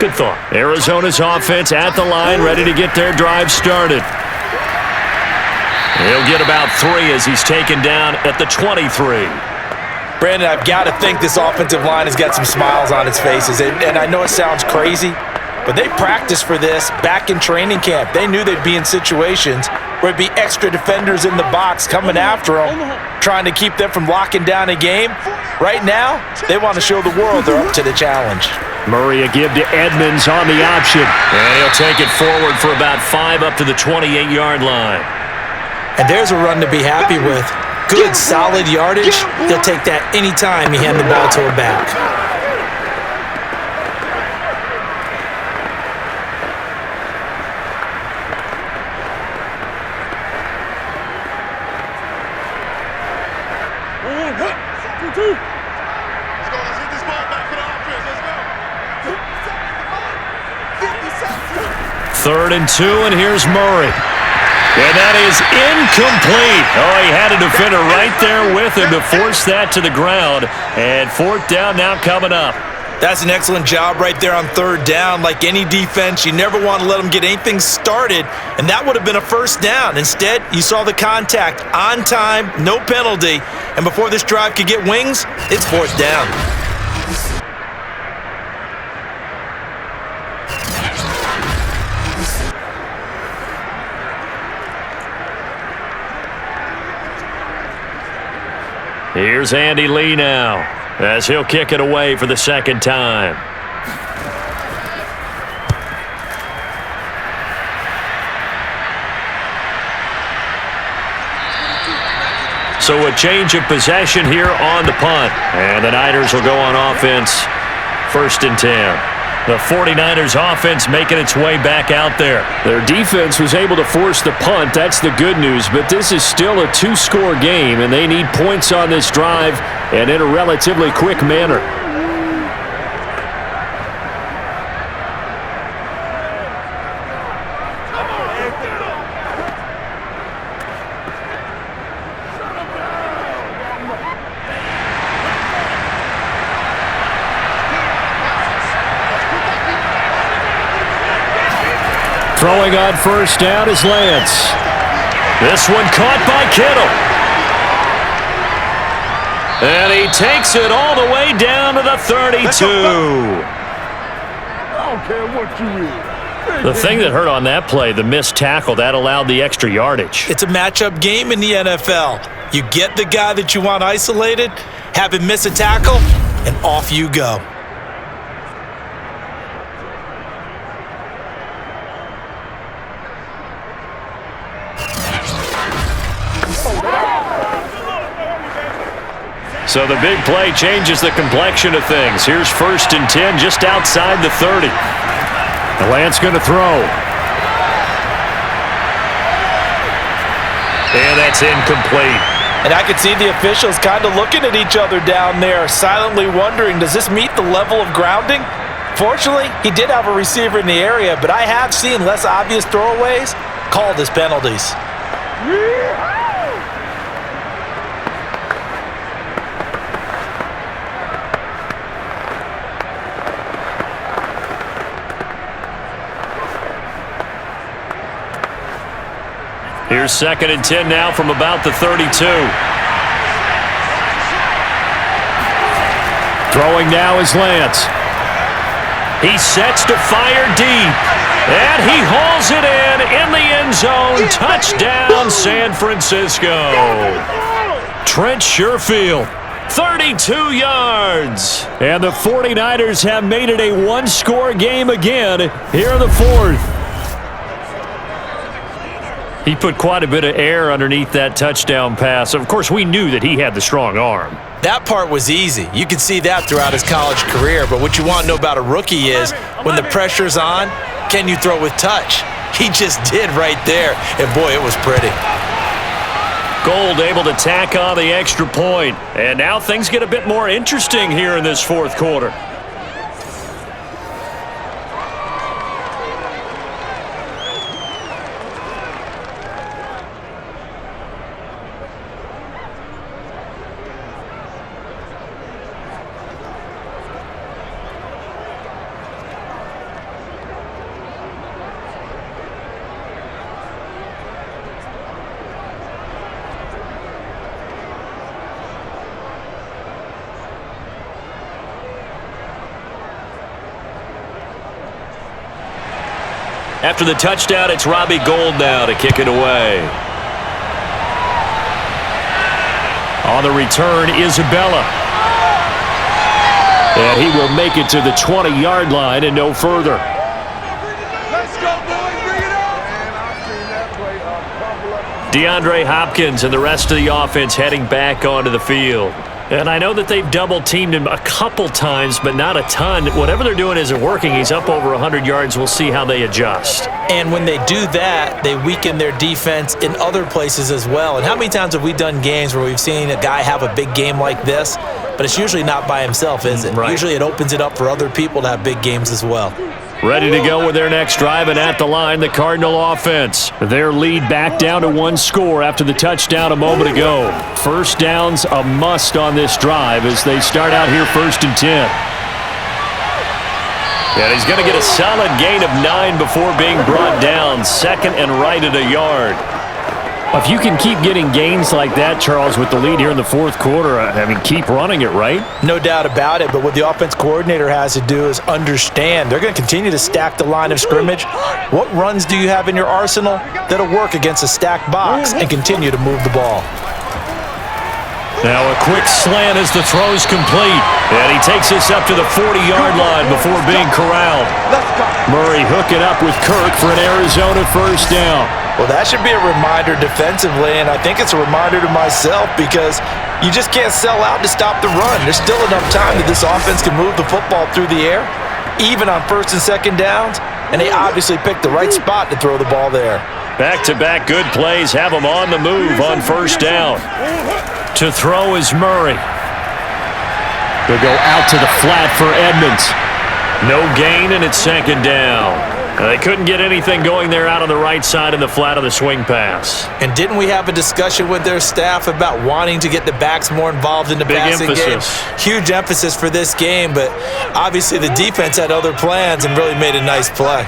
good thought. Arizona's offense at the line, ready to get their drive started. He'll get about 3 as he's taken down at the 23. Brandon, I've got to think this offensive line has got some smiles on its faces. And I know it sounds crazy, but they practiced for this back in training camp. They knew they'd be in situations where it'd be extra defenders in the box coming after them, trying to keep them from locking down a game. Right now, they want to show the world they're up to the challenge. Murray a give to Edmonds on the option. And he'll take it forward for about 5 up to the 28-yard line. And there's a run to be happy with. Good, solid yardage. He'll take that anytime you hand the ball to a back. Let's go. Let's get this ball back for the offense. Let's go. 3rd and 2, and here's Murray. And that is incomplete. Oh, he had a defender right there with him to force that to the ground. And 4th down now coming up. That's an excellent job right there on 3rd down. Like any defense, you never want to let them get anything started, and that would have been a 1st down. Instead, you saw the contact on time, no penalty, and before this drive could get wings, it's 4th down. Here's Andy Lee now as he'll kick it away for the 2nd time. So a change of possession here on the punt. And the Niners will go on offense, 1st and 10. The 49ers offense making its way back out there. Their defense was able to force the punt. That's the good news. But this is still a 2-score game, and they need points on this drive and in a relatively quick manner. Throwing on 1st down is Lance. This one caught by Kittle. And he takes it all the way down to the 32. I don't care what you is. The thing that hurt on that play, the missed tackle, that allowed the extra yardage. It's a matchup game in the NFL. You get the guy that you want isolated, have him miss a tackle, and off you go. So the big play changes the complexion of things. Here's 1st and 10 just outside the 30. And Lance going to throw. And that's incomplete. And I could see the officials kind of looking at each other down there, silently wondering, does this meet the level of grounding? Fortunately, he did have a receiver in the area, but I have seen less obvious throwaways called as penalties. Here's 2nd and 10 now from about the 32. Throwing now is Lance. He sets to fire deep. And he hauls it in the end zone. Touchdown, San Francisco. Trent Sherfield, 32 yards. And the 49ers have made it a one-score game again here in the 4th. He put quite a bit of air underneath that touchdown pass. Of course, we knew that he had the strong arm. That part was easy. You could see that throughout his college career. But what you want to know about a rookie is when the pressure's on, can you throw with touch? He just did right there. And, boy, it was pretty. Gold able to tack on the extra point. And now things get a bit more interesting here in this 4th quarter. After the touchdown, it's Robbie Gould now to kick it away. On the return, Isabella. And he will make it to the 20-yard line and no further. Let's go, boys. Bring it on. DeAndre Hopkins and the rest of the offense heading back onto the field. And I know that they've double-teamed him a couple times, but not a ton. Whatever they're doing isn't working. He's up over 100 yards. We'll see how they adjust. And when they do that, they weaken their defense in other places as well. And how many times have we done games where we've seen a guy have a big game like this, but it's usually not by himself, is it? Right. Usually it opens it up for other people to have big games as well. Ready to go with their next drive, and at the line, the Cardinal offense. Their lead back down to one score after the touchdown a moment ago. First down's a must on this drive as they start out here 1st and 10. And he's going to get a solid gain of 9 before being brought down. 2nd and right at a yard. If you can keep getting gains like that, Charles, with the lead here in the 4th quarter, I mean, keep running it, right? No doubt about it, but what the offense coordinator has to do is understand they're going to continue to stack the line of scrimmage. What runs do you have in your arsenal that'll work against a stacked box and continue to move the ball? Now a quick slant as the throw's complete. And he takes this up to the 40-yard line before being corralled. Murray hooking up with Kirk for an Arizona first down. Well, that should be a reminder defensively, and I think it's a reminder to myself because you just can't sell out to stop the run. There's still enough time that this offense can move the football through the air, even on 1st and 2nd downs, and they obviously picked the right spot to throw the ball there. Back-to-back good plays have them on the move on 1st down. To throw is Murray. They'll go out to the flat for Edmonds. No gain, and it's 2nd down. They couldn't get anything going there out on the right side in the flat of the swing pass. And didn't we have a discussion with their staff about wanting to get the backs more involved in the passing game? Huge emphasis for this game, but obviously the defense had other plans and really made a nice play.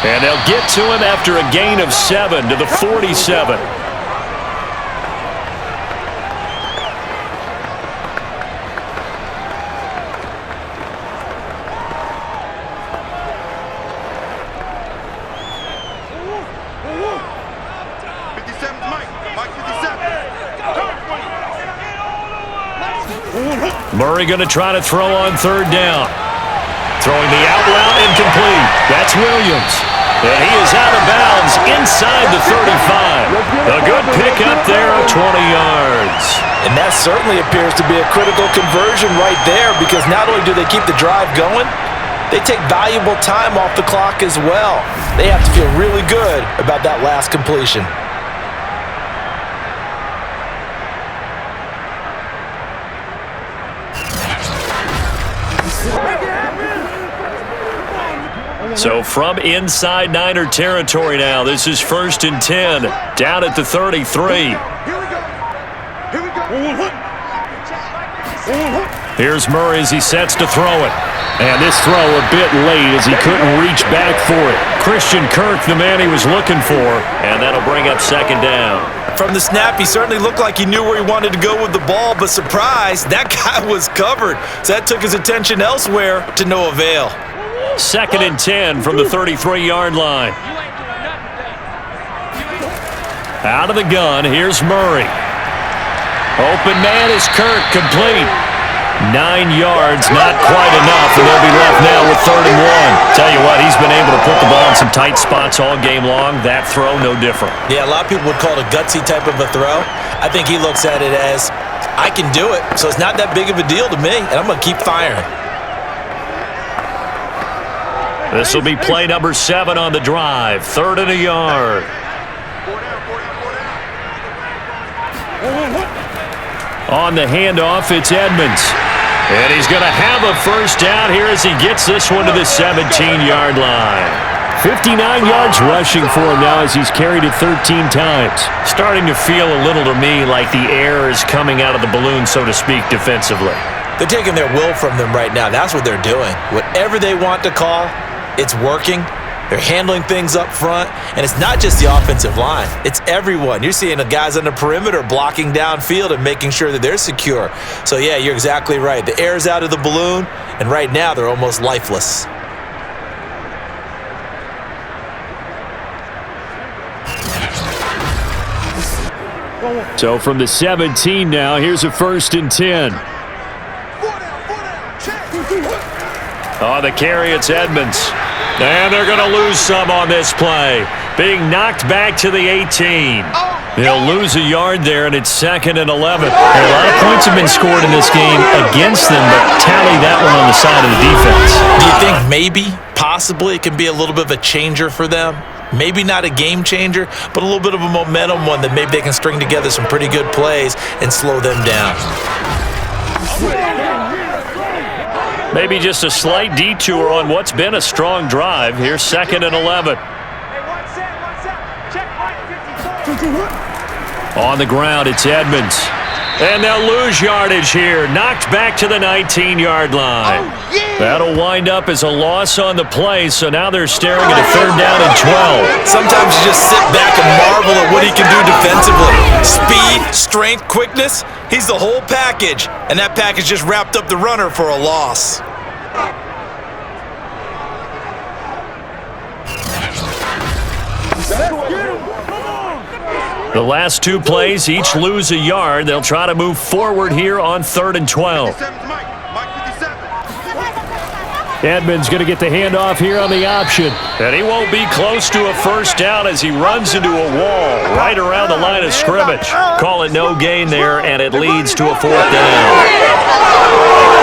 And they'll get to him after a gain of 7 to the 47. Murray going to try to throw on 3rd down. Throwing the out route incomplete. That's Williams. And he is out of bounds inside the 35. A good pickup there of 20 yards. And that certainly appears to be a critical conversion right there because not only do they keep the drive going, they take valuable time off the clock as well. They have to feel really good about that last completion. So from inside Niner territory now, this is 1st and 10, down at the 33. Here's Murray as he sets to throw it. And this throw a bit late as he couldn't reach back for it. Christian Kirk, the man he was looking for, and that'll bring up second down. From the snap, he certainly looked like he knew where he wanted to go with the ball, but surprise, that guy was covered. So that took his attention elsewhere to no avail. 2nd and 10 from the 33-yard line. Out of the gun, here's Murray. Open man is Kirk, complete. 9 yards, not quite enough, and they'll be left now with 3rd and 1. Tell you what, he's been able to put the ball in some tight spots all game long. That throw, no different. Yeah, a lot of people would call it a gutsy type of a throw. I think he looks at it as, I can do it, so it's not that big of a deal to me, and I'm going to keep firing. This will be play number 7 on the drive. 3rd and a yard. On the handoff, it's Edmonds. And he's going to have a first down here as he gets this one to the 17-yard line. 59 yards rushing for him now as he's carried it 13 times. Starting to feel a little to me like the air is coming out of the balloon, so to speak, defensively. They're taking their will from them right now. That's what they're doing. Whatever they want to call, it's working. They're handling things up front, and it's not just the offensive line. It's everyone. You're seeing the guys on the perimeter blocking downfield and making sure that they're secure. So, yeah, you're exactly right. The air's out of the balloon, and right now they're almost lifeless. So from the 17 now, here's a 1st and 10. On the carry, it's Edmonds. And they're going to lose some on this play. Being knocked back to the 18. They'll lose a yard there, and it's 2nd and 11. A lot of points have been scored in this game against them, but tally that one on the side of the defense. Do you think maybe, possibly, it can be a little bit of a changer for them? Maybe not a game changer, but a little bit of a momentum one that maybe they can string together some pretty good plays and slow them down. Maybe just a slight detour on what's been a strong drive. Here's 2nd and 11. On the ground, it's Edmonds. And they'll lose yardage here. Knocked back to the 19-yard line. That'll wind up as a loss on the play, so now they're staring at a 3rd down and 12. Sometimes you just sit back and marvel at what he can do defensively. Speed, strength, quickness, he's the whole package. And that package just wrapped up the runner for a loss. The last 2 plays, each lose a yard. They'll try to move forward here on 3rd and 12. Edmonds going to get the handoff here on the option. And he won't be close to a first down as he runs into a wall right around the line of scrimmage. Call it no gain there, and it leads to a 4th down.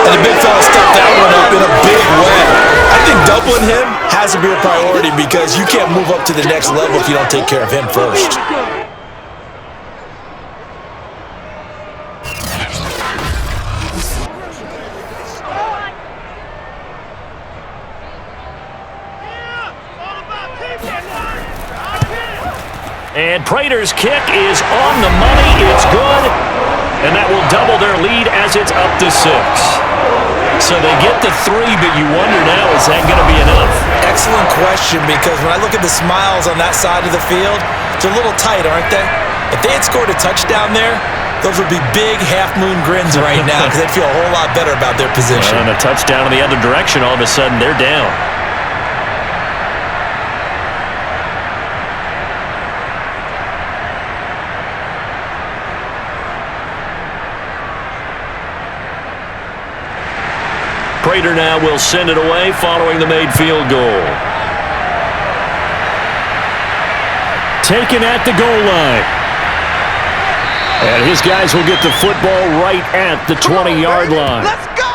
And the big fella stepped that one up in a big way. I think doubling him has to be a priority because you can't move up to the next level if you don't take care of him first. And Prater's kick is on the money. It's good. And that will double their lead as it's up to 6. So they get the 3, but you wonder now, is that going to be enough? Excellent question, because when I look at the smiles on that side of the field, they're a little tight, aren't they? If they had scored a touchdown there, those would be big half-moon grins right now because they'd feel a whole lot better about their position. And a touchdown in the other direction, all of a sudden they're down. Prater now will send it away following the made field goal. Taken at the goal line. And his guys will get the football right at the 20-yard line. Let's go!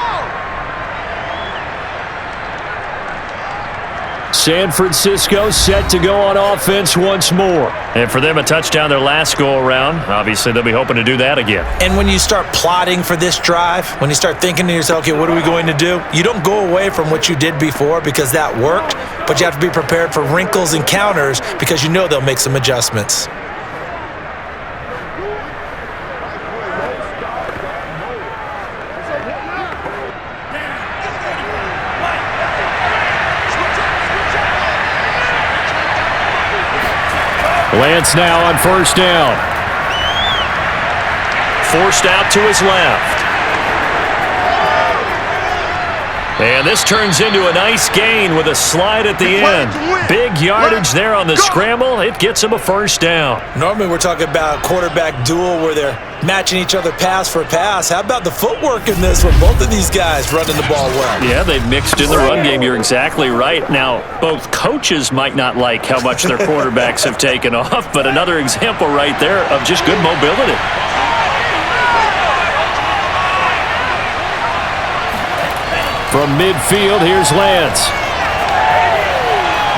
San Francisco set to go on offense once more. And for them, a touchdown their last go-around. Obviously, they'll be hoping to do that again. And when you start plotting for this drive, when you start thinking to yourself, okay, what are we going to do? You don't go away from what you did before because that worked, but you have to be prepared for wrinkles and counters because you know they'll make some adjustments. Lance now on first down. Forced out to his left. And this turns into a nice gain with a slide at the end. Big yardage there on the scramble. It gets him a first down. Normally we're talking about a quarterback duel where they're matching each other pass for pass. How about the footwork in this one? Both of these guys running the ball well. Yeah, they've mixed in the run game. You're exactly right. Now, both coaches might not like how much their quarterbacks have taken off, but another example right there of just good mobility. From midfield, here's Lance.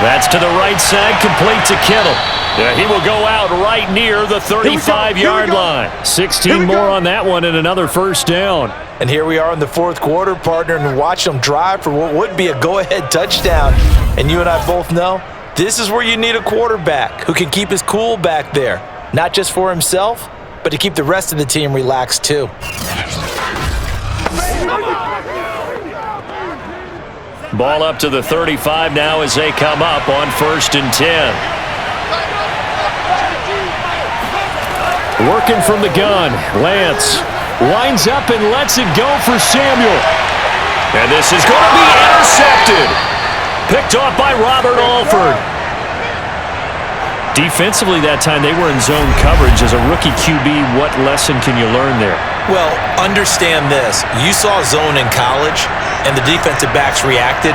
That's to the right side, complete to Kittle. Yeah, he will go out right near the 35-yard line. 16 more on that one and another first down. And here we are in the fourth quarter, partner, and watch them drive for what would be a go-ahead touchdown. And you and I both know this is where you need a quarterback who can keep his cool back there, not just for himself, but to keep the rest of the team relaxed too. Ball up to the 35 now as they come up on 1st and 10. Working from the gun, Lance winds up and lets it go for Samuel. And this is going to be intercepted. Picked off by Robert Alford. Defensively that time, they were in zone coverage. As a rookie QB, what lesson can you learn there? Well, understand this. You saw zone in college, and the defensive backs reacted,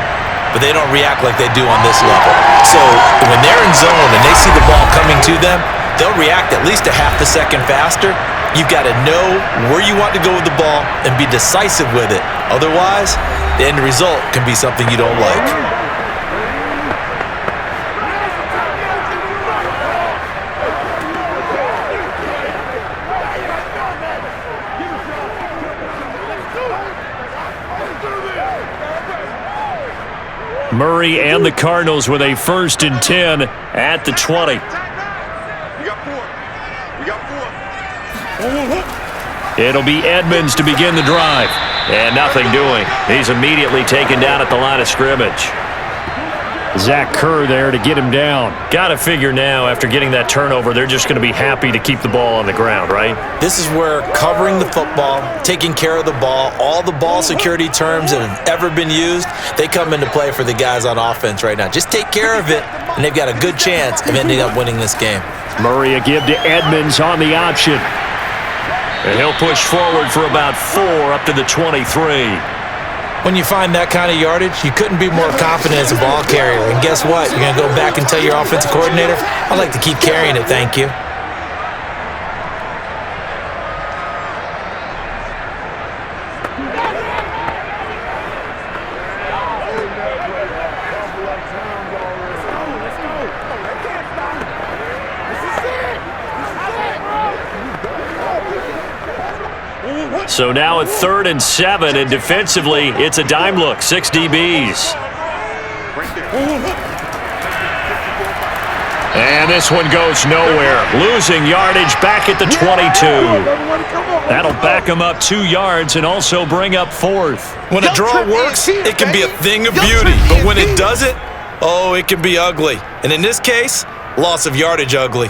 but they don't react like they do on this level. So when they're in zone and they see the ball coming to them, they'll react at least a half a second faster. You've got to know where you want to go with the ball and be decisive with it. Otherwise, the end result can be something you don't like. Murray and the Cardinals with a 1st and 10 at the 20. We got four. We got four. It'll be Edmonds to begin the drive. And nothing doing. He's immediately taken down at the line of scrimmage. Zach Kerr there to get him down. Got to figure now, after getting that turnover, they're just going to be happy to keep the ball on the ground, right? This is where covering the football, taking care of the ball, all the ball security terms that have ever been used, they come into play for the guys on offense right now. Just take care of it, and they've got a good chance of ending up winning this game. Murray a give to Edmonds on the option. And he'll push forward for about 4 up to the 23. When you find that kind of yardage, you couldn't be more confident as a ball carrier. And guess what? You're going to go back and tell your offensive coordinator, I'd like to keep carrying it, thank you. So now at 3rd and 7, and defensively, it's a dime look, 6 DBs. And this one goes nowhere, losing yardage back at the 22. That'll back him up 2 yards and also bring up 4th. When a draw works, it can be a thing of beauty. But when it doesn't, oh, it can be ugly. And in this case, loss of yardage ugly.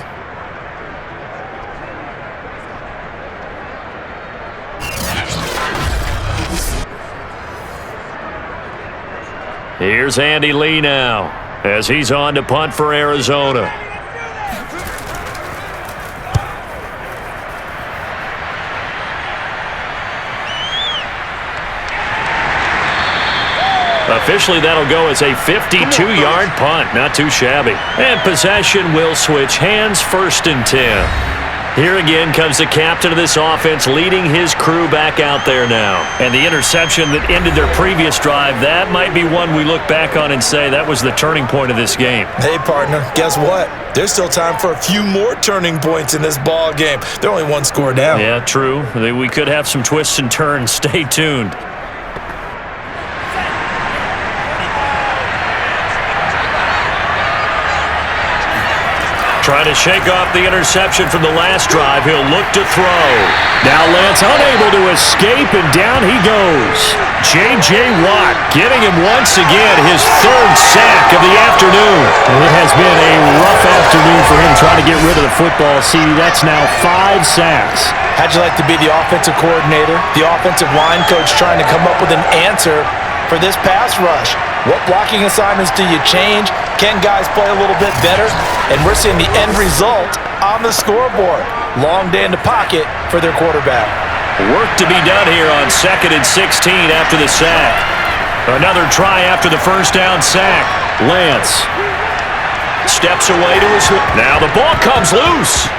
Here's Andy Lee now, as he's on to punt for Arizona. Officially, that'll go as a 52-yard punt. Not too shabby. And possession will switch hands, 1st and 10. Here again comes the captain of this offense, leading his crew back out there now. And the interception that ended their previous drive, that might be one we look back on and say that was the turning point of this game. Hey, partner, guess what? There's still time for a few more turning points in this ball game. They're only 1 score down. Yeah, true. We could have some twists and turns. Stay tuned. Trying to shake off the interception from the last drive. He'll look to throw. Now Lance unable to escape, and down he goes. J.J. Watt getting him once again, his 3rd sack of the afternoon. It has been a rough afternoon for him and try to get rid of the football. See, that's now 5 sacks. How'd you like to be the offensive coordinator, the offensive line coach trying to come up with an answer for this pass rush? What blocking assignments do you change? Can guys play a little bit better? And we're seeing the end result on the scoreboard. Long day in the pocket for their quarterback. Work to be done here on 2nd and 16 after the sack. Another try after the first down sack. Lance steps away to his... Now the ball comes loose.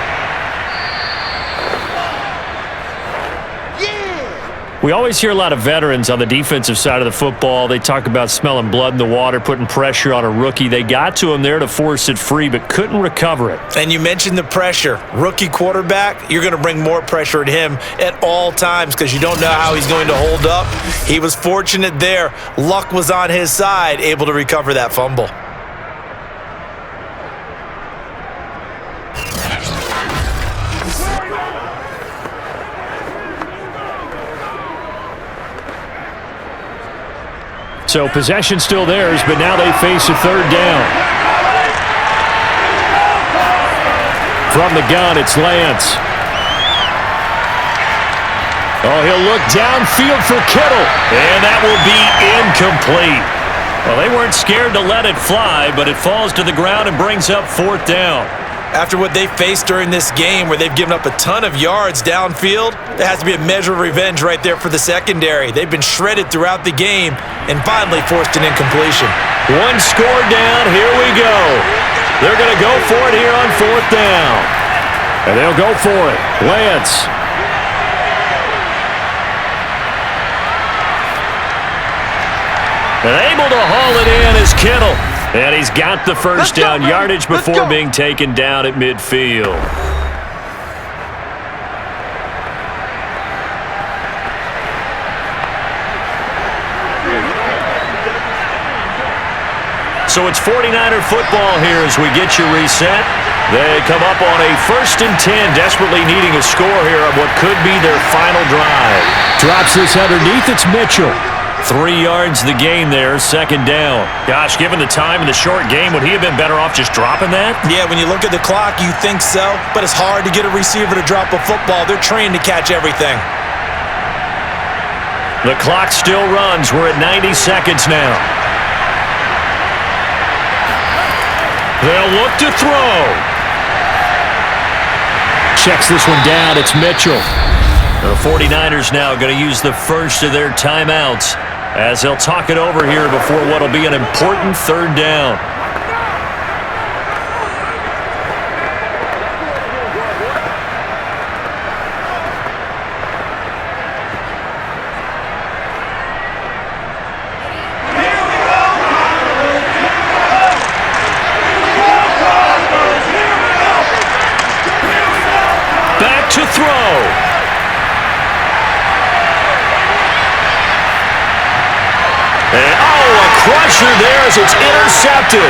We always hear a lot of veterans on the defensive side of the football. They talk about smelling blood in the water, putting pressure on a rookie. They got to him there to force it free, but couldn't recover it. And you mentioned the pressure. Rookie quarterback, you're going to bring more pressure at him at all times because you don't know how he's going to hold up. He was fortunate there. Luck was on his side, able to recover that fumble. So possession still theirs, but now they face a 3rd down. From the gun, it's Lance. Oh, he'll look downfield for Kittle. And that will be incomplete. Well, they weren't scared to let it fly, but it falls to the ground and brings up 4th down. After what they faced during this game where they've given up a ton of yards downfield, there has to be a measure of revenge right there for the secondary. They've been shredded throughout the game and finally forced an incompletion. One score down, here we go. They're going to go for it here on 4th down. And they'll go for it. Lance. And able to haul it in is Kittle. And he's got the first down yardage before being taken down at midfield. So it's 49er football here as we get you reset. They come up on a 1st and 10, desperately needing a score here on what could be their final drive. Drops this underneath, it's Mitchell. 3 yards the gain there, 2nd down. Gosh, given the time in the short game, would he have been better off just dropping that? Yeah, when you look at the clock, you think so, but it's hard to get a receiver to drop a football. They're trained to catch everything. The clock still runs. We're at 90 seconds now. They'll look to throw. Checks this one down, it's Mitchell. The 49ers now going to use the first of their timeouts as they'll talk it over here before what will be an important 3rd down. Back to throw. And, a crusher there as it's intercepted.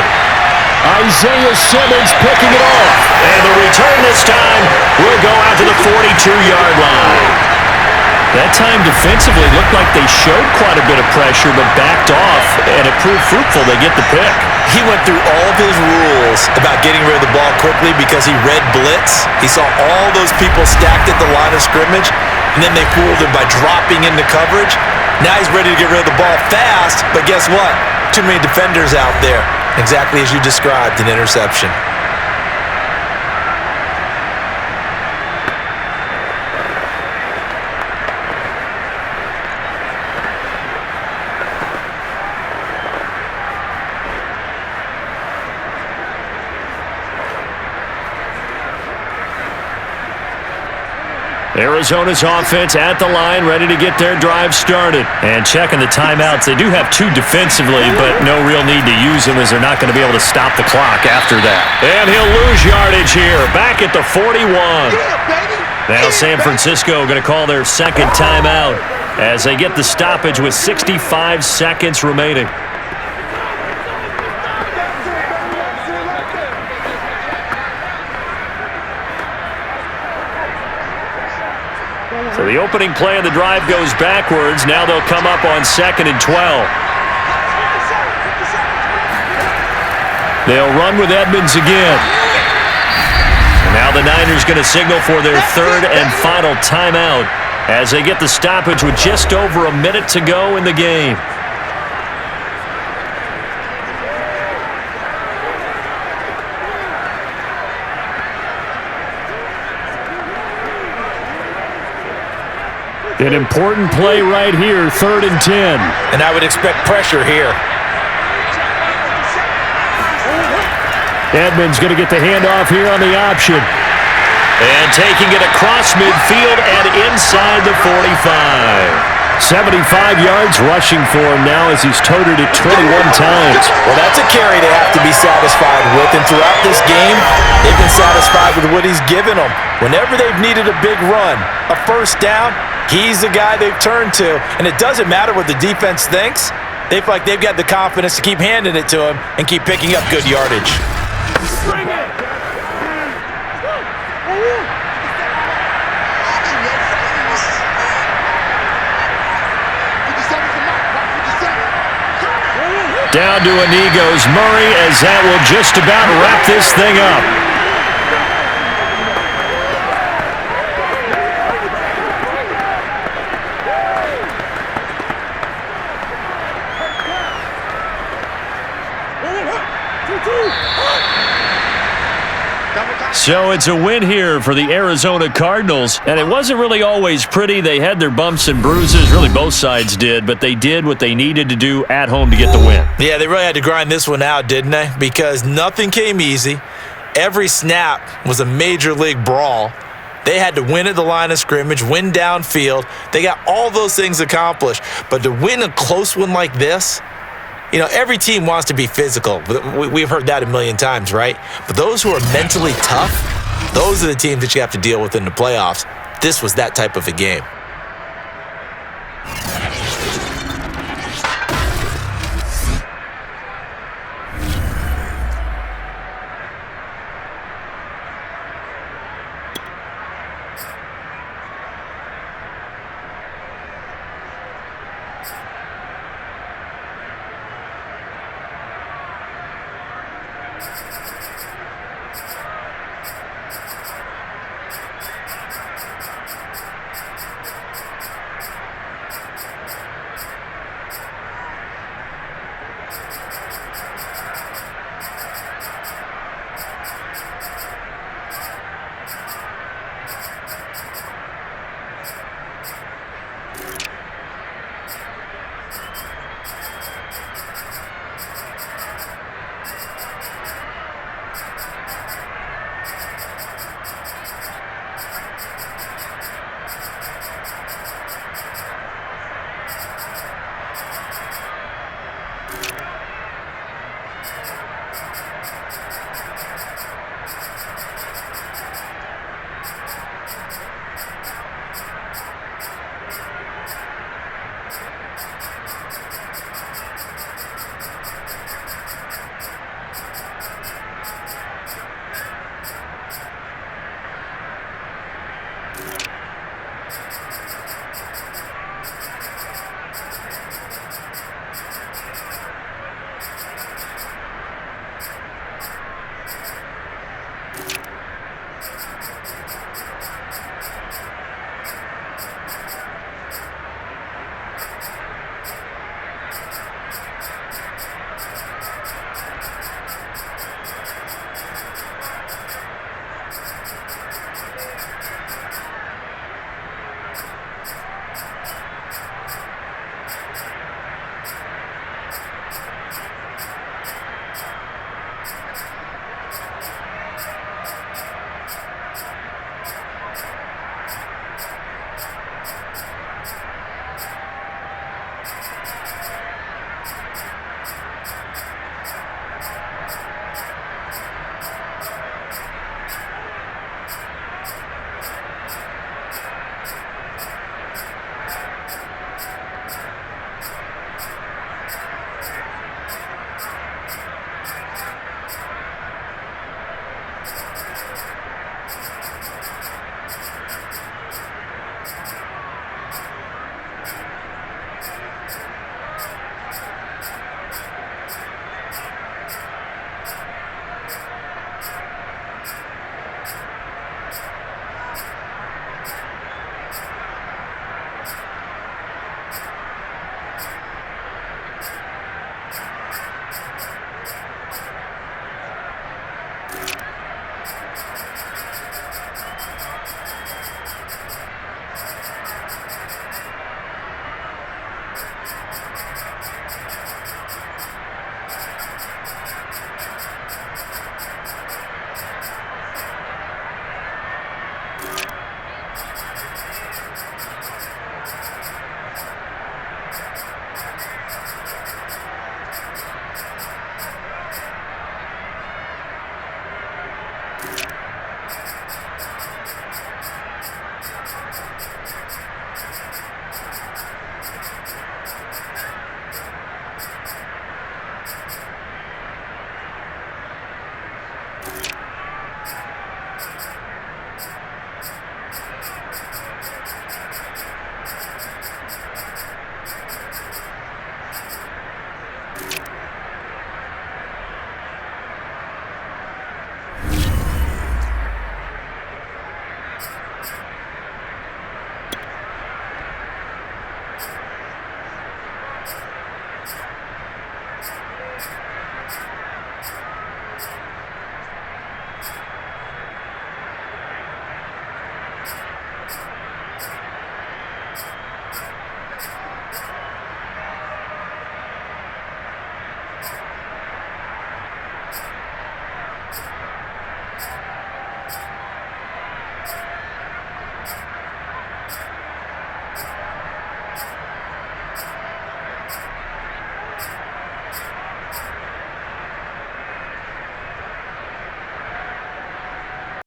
Isaiah Simmons picking it off. And the return this time will go out to the 42-yard line. That time defensively looked like they showed quite a bit of pressure but backed off, and it proved fruitful. They get the pick. He went through all of his rules about getting rid of the ball quickly because he read blitz. He saw all those people stacked at the line of scrimmage, and then they fooled him by dropping into coverage. Now he's ready to get rid of the ball fast, but guess what? Too many defenders out there. Exactly as you described, an interception. Arizona's offense at the line, ready to get their drive started. And checking the timeouts, they do have 2 defensively, but no real need to use them as they're not going to be able to stop the clock after that. And he'll lose yardage here, back at the 41. Now San Francisco going to call their 2nd timeout as they get the stoppage with 65 seconds remaining. So the opening play of the drive goes backwards. Now they'll come up on 2nd and 12. They'll run with Edmonds again. Now the Niners going to signal for their third and final timeout as they get the stoppage with just over a minute to go in the game. An important play right here, 3rd and 10. And I would expect pressure here. Edmonds going to get the handoff here on the option. And taking it across midfield and inside the 45. 75 yards rushing for him now as he's toted it 21 times. Well, that's a carry they have to be satisfied with. And throughout this game, they've been satisfied with what he's given them. Whenever they've needed a big run, a first down, he's the guy they've turned to. And it doesn't matter what the defense thinks. They feel like they've got the confidence to keep handing it to him and keep picking up good yardage. Bring it! Down to a knee goes Murray as that will just about wrap this thing up. So it's a win here for the Arizona Cardinals, and it wasn't really always pretty. They had their bumps and bruises, really both sides did, but they did what they needed to do at home to get the win. Yeah, they really had to grind this one out, didn't they? Because nothing came easy. Every snap was a major league brawl. They had to win at the line of scrimmage, win downfield. They got all those things accomplished. But to win a close one like this, you know, every team wants to be physical. We've heard that a million times, right? But those who are mentally tough, those are the teams that you have to deal with in the playoffs. This was that type of a game.